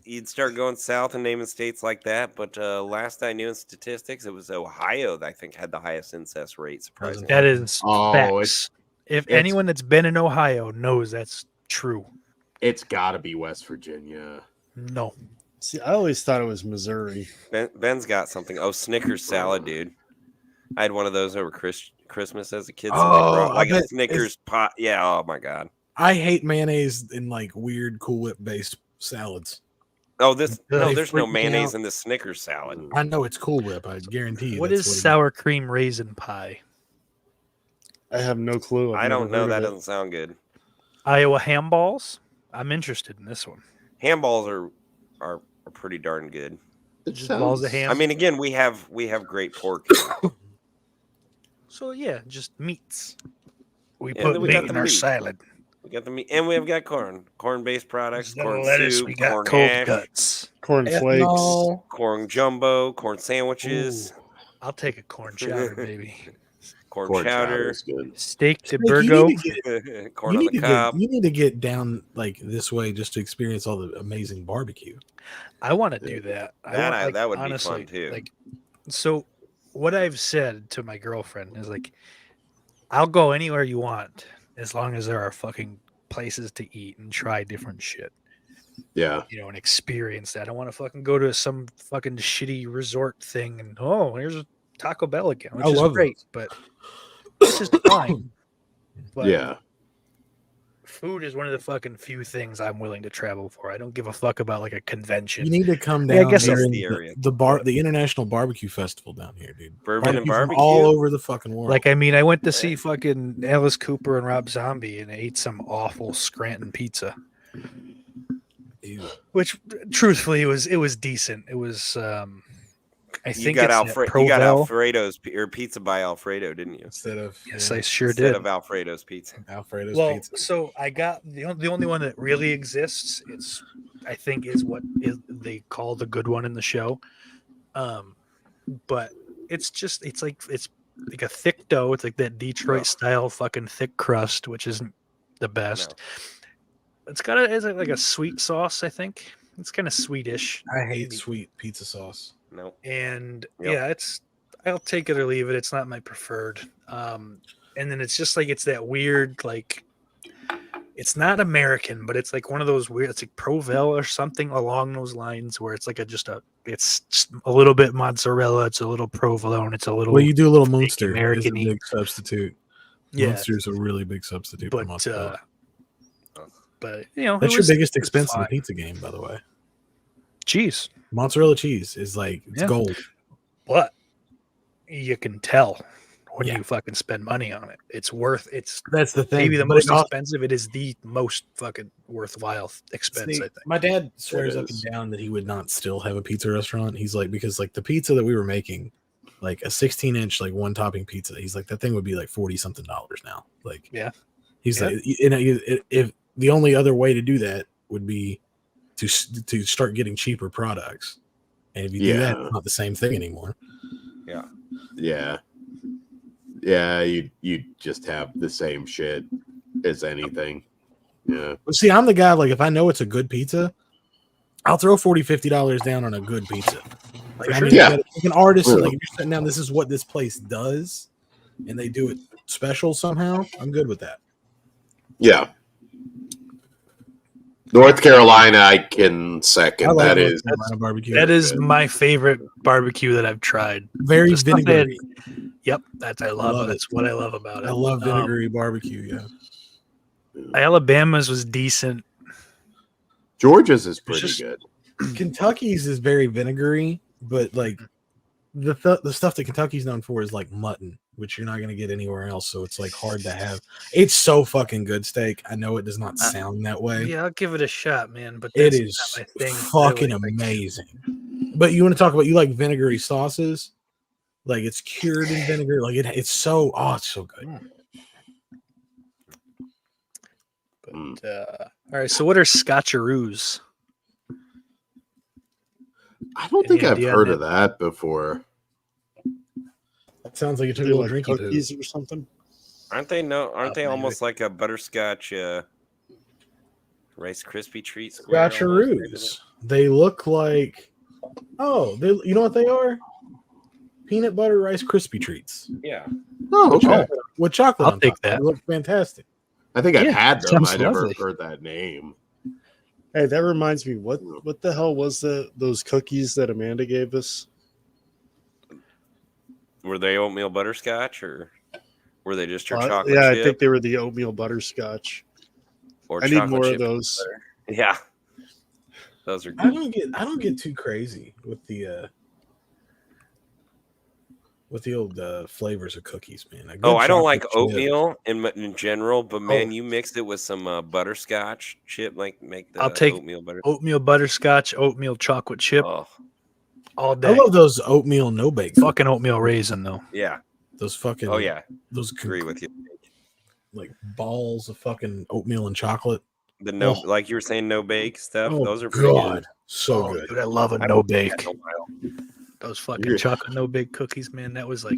you'd start going south and naming states like that, but last I knew in statistics, it was Ohio that I think had the highest incest rate. Surprisingly, That is Oh, facts. If it's- anyone that's been in Ohio knows that's true. It's got to be West Virginia. No. see, I always thought it was Missouri. Ben's got something. Oh, Snickers salad, dude! I had one of those over Christmas as a kid. So Oh, they brought I like a bet Snickers pot. Yeah. Oh my god. I hate mayonnaise in like weird Cool Whip based salads. Oh, They there's no freak me mayonnaise out. in the Snickers salad. I know it's Cool Whip. I guarantee you. What that's is it sour cream raisin pie? I have no clue. I've I don't never know. heard That of it. doesn't sound good. Iowa ham balls? I'm interested in this one. Handballs are pretty darn good. It Just balls of sounds- ham. I mean, again, we have great pork. So yeah, just meats. We Yeah, put then we meat got in the our meat. salad. We got the meat, and we have got corn-based products, Instead of corn lettuce, soup, we got corn cold hash, cuts. Corn flakes. Ethanol. corn jumbo, corn sandwiches, I'll take a corn chowder, baby. corn Corn chowder chowder, is good. Steak de Like, Burgo. corn on the cob. You need to get down like this way just to experience all the amazing barbecue. I want to do that. That would be honestly, fun, too. Like, so what I've said to my girlfriend is like, I'll go anywhere you want as long as there are fucking places to eat and try different shit, Yeah. and experience that. I don't want to fucking go to some fucking shitty resort thing and here's a Taco Bell again, which I is love great, but it's just fine. But Yeah. food is one of the fucking few things I'm willing to travel for. I don't give a fuck about like a convention. You need to come Yeah, I down guess here that's in the area. the International Barbecue Festival down here, dude. Bourbon and From barbecue. all over the fucking world. Like, I mean, I went to see fucking Alice Cooper and Rob Zombie and ate some awful Scranton pizza, Ew. which truthfully it was decent. It was I You think got it's at you got Provel. Alfredo's or pizza by Alfredo, didn't you? instead of Yes, I sure Instead did. of Alfredo's pizza. Alfredo's Well, pizza. so I got the only one that really exists. It's I think is what they call the good one in the show. But it's like a thick dough. It's like that Detroit style fucking thick crust, which isn't the best. It's like a sweet sauce. I think it's kind of sweetish. I hate sweet pizza sauce. No. And Yep. yeah, I'll take it or leave it. It's not my preferred. And then it's just like it's that weird like it's not American, but it's like one of those weird. It's like Provel or something along those lines, where it's like it's just a little bit mozzarella, it's a little provolone, it's a little. Well, you do a little fake Munster. It's a American-y. big substitute. Yeah, Munster's a really big substitute for but mozzarella. but That's your biggest expense in the pizza game, by the way. Cheese, Mozzarella cheese is like it's Yeah. gold. but you can tell when Yeah. you fucking spend money on it. It's worth. It's That's the thing. maybe the But most it also- expensive. It is the most fucking worthwhile expense. See, I think. my dad swears up is. and down that he would not still have a pizza restaurant. He's like, because like the pizza that we were making like a 16-inch like one topping pizza. He's like that thing would be like $40-something now. Like Yeah. he's Yeah. like if the only other way to do that would be to start getting cheaper products, and if you do that, it's not the same thing anymore. Yeah. You just have the same shit as anything. Yeah. But see, I'm the guy, like, if I know it's a good pizza, I'll throw $40-50 down on a good pizza. Like, I mean, Yeah. like an artist, Really. like, if you're sitting down, this is what this place does, and they do it special somehow, I'm good with that. Yeah. North Carolina, I can second. I like That North is Carolina barbecue. That is my favorite barbecue that I've tried. Very The stuff they had- vinegary. Yep, that's I love. love it. That's what I love about it. I love vinegary barbecue, yeah. Alabama's was decent. Georgia's is pretty just- good. Kentucky's is very vinegary, but like the stuff that Kentucky's known for is like mutton, which you're not going to get anywhere else. So it's like hard to have. It's so fucking good steak. I know it does not sound that way. Yeah, I'll give it a shot, man. But It that's is not my thing. fucking really. amazing. But you want to talk about, you like vinegary sauces? Like it's cured in vinegar. Like it's so, it's so good. But, all right. So what are scotcheroos? I don't Any think I've idea on heard that? of that before. That sounds like you took a They're little like drinky poo. cookies or something. Aren't they maybe. almost like a butterscotch Rice Krispie treat? square almost, Scotcheroos. They look like, you know what they are? Peanut butter Rice Krispie treats. Yeah. Oh, okay. With chocolate I'll on take top. that. They look fantastic. I think I've Yeah, had them. sounds I never lovely. heard that name. Hey, that reminds me. What the hell was those cookies that Amanda gave us? Were they oatmeal butterscotch or were they just your chocolate Yeah, chip? I think they were the oatmeal butterscotch. Or I need chocolate more of chip those. butter? Yeah. Those are I good. don't get too crazy with the old flavors of cookies, man. A good Oh, I don't like chocolate chip. oatmeal in general, but man, you mixed it with some butterscotch chip, like make the I'll take oatmeal butter. Oatmeal butterscotch, oatmeal chocolate chip Oh, all I day. love those oatmeal no bake. Fucking oatmeal raisin though. yeah. Those fucking. Oh, yeah. Those Agree with you. like balls of fucking oatmeal and chocolate. The no, Oh. like you were saying, no bake stuff. Oh, Those are pretty God, so Oh, good. dude, I love a I no haven't bake. had in a while. Those fucking You're- chocolate no bake cookies, man. That was like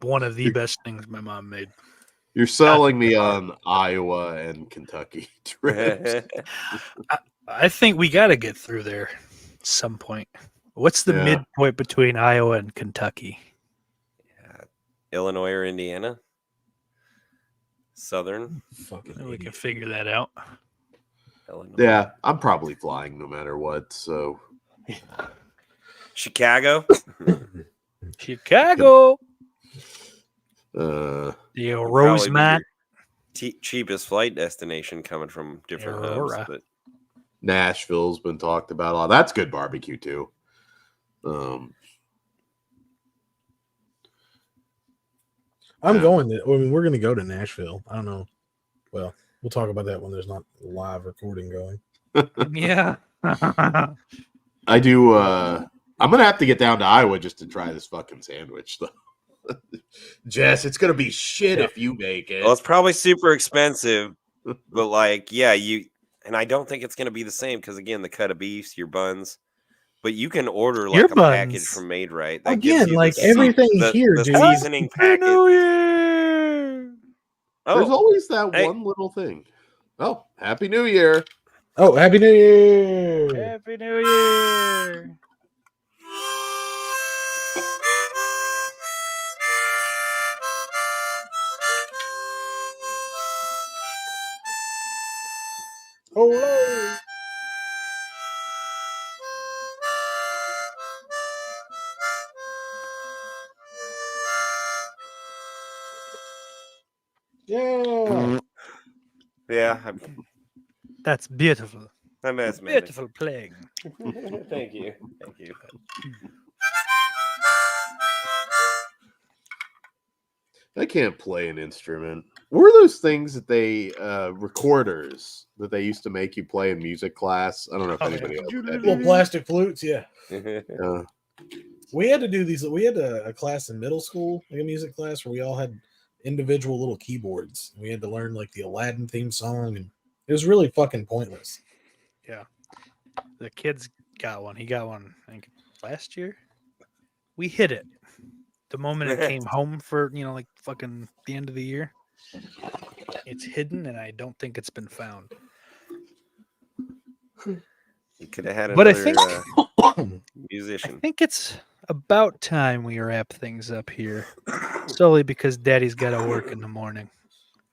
one of the best things my mom made. You're selling me on Iowa and Kentucky trips. I think we got to get through there at some point. What's the Yeah. midpoint between Iowa and Kentucky? Illinois or Indiana? Southern Fucking We can idiot. figure that out. Illinois. Yeah, I'm probably flying no matter what. So Chicago. Chicago, uh, the Probably Rosemont. be your cheapest flight destination coming from different hubs. Aurora. But Nashville's been talked about. Oh, that's good barbecue too. I'm Yeah. going to. I mean, we're going to go to Nashville. I don't know. Well, we'll talk about that when there's not live recording going. Yeah. I do. I'm gonna have to get down to Iowa just to try this fucking sandwich, though. Jess, it's gonna be shit if you make it. well, it's probably super expensive. But like, yeah, and I don't think it's going to be the same because again, the cut of beefs, your buns. But you can order like Your a package buns. from Made Right. Again, you like the everything the, here, the dude. seasoning Happy package. New Year. There's Oh, always that hey. one little thing. Oh, Happy New Year! Oh, Happy New Year! Happy New Year. Hello. Yeah. yeah. That's beautiful. I'm asthmatic. Beautiful playing. Thank you. Thank you. I can't play an instrument. What were those things that they recorders that they used to make you play in music class? I don't know if Oh, anybody yeah. else had Little these. plastic flutes, yeah. Uh, We had to do these. We had a class in middle school, like a music class, where we all had individual little keyboards. We had to learn like the Aladdin theme song, and it was really fucking pointless. The kid's got one. He got one, I think, last year. We hit it the moment it came home for, like fucking the end of the year. It's hidden, and I don't think it's been found. You could have had But I another think musician. I think it's about time we wrap things up here, solely because Daddy's got to work in the morning.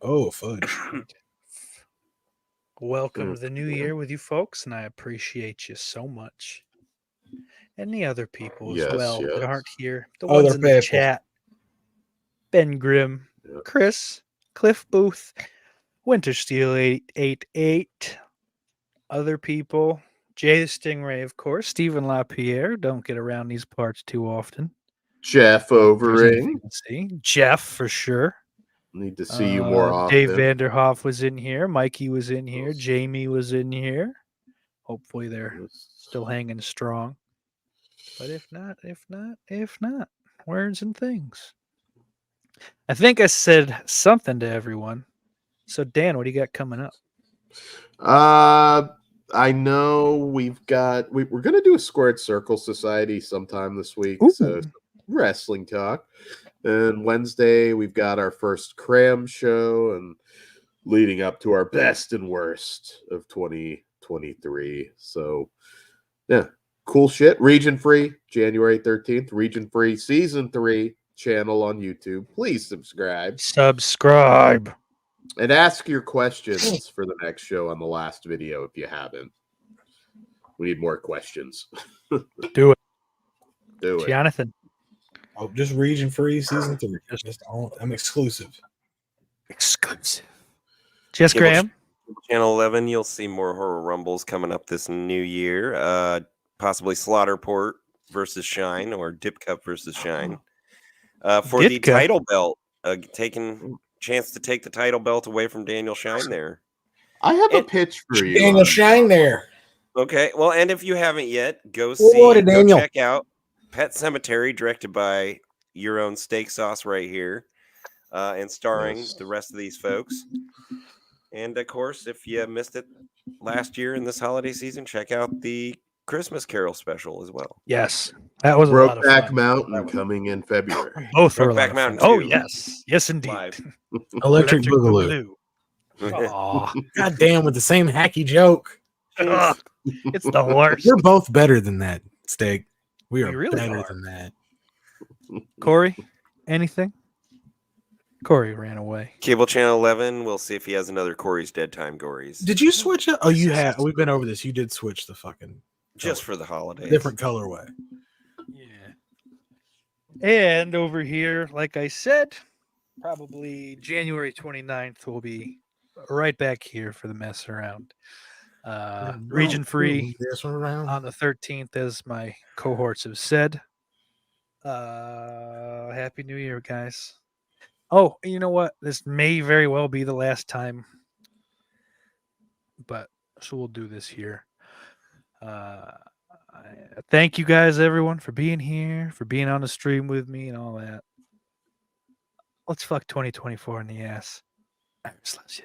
Oh, fudge. Welcome to the new year with you folks, and I appreciate you so much. And the other people as Yes, well that yes. aren't here. The Other ones in the people. chat. Ben Grimm, Yeah. Chris, Cliff Booth, Winter Steel 888, other people, Jay the Stingray, of course, Stephen LaPierre. Don't get around these parts too often. Jeff There's anything Overing. you can see. Jeff, for sure. Need to see you more often. Dave Vanderhoff was in here. Mikey was in here. Jamie was in here. Hopefully they're still hanging strong. But if not, words and things. I think I said something to everyone. So Dan, what do you got coming up? I know we're gonna do a Squared Circle Society sometime this week. Ooh. So wrestling talk. And Wednesday we've got our first Cram show, and leading up to our best and worst of 2023. So yeah, cool shit. Region Free, January 13th. Region Free Season 3 channel on YouTube. Please subscribe. Subscribe. And ask your questions for the next show on the last video if you haven't. We need more questions. Do it. Do it. Jonathan. Oh, just region free season 3. I'm exclusive. Exclusive. Jess Cable Graham. Channel 11, you'll see more Horror Rumbles coming up this new year. Possibly Slaughterport versus Shine, or Dip Cup versus Shine. For the Ditka. title belt, taking chance to take the title belt away from Daniel Shine there. I have a pitch for you. Daniel Shine there. Okay, well, and if you haven't yet, go Daniel. check out Pet Cemetery, directed by your own Steak Sauce right here, and starring Yes. the rest of these folks. And of course, if you missed it last year in this holiday season, check out the Christmas Carol special as well. Yes. That was a lot of Brokeback fun. Mountain coming in February. Both were a Brokeback lot of Mountain fun. Oh, 2. yes. Yes, indeed. Live. Electric Boogaloo. Aw. God damn, with the same hacky joke. Ugh. It's the worst. We're both better than that, Steak. We We are really better are. than that. Corey, anything? Corey ran away. Cable Channel 11, we'll see if he has another Corey's Dead Time Gories. Did you switch it? Oh, you have. We've been over this. You did switch the fucking Just for the holidays. different colorway. Yeah. And over here, like I said, probably January 29th, we'll be right back here for the mess around. Region free This one around. on the 13th, as my cohorts have said. Happy New Year, guys. Oh, you know what? This may very well be the last time, but so we'll do this here. Thank you guys, everyone, for being here, for being on the stream with me and all that. Let's fuck 2024 in the ass. Iris loves you.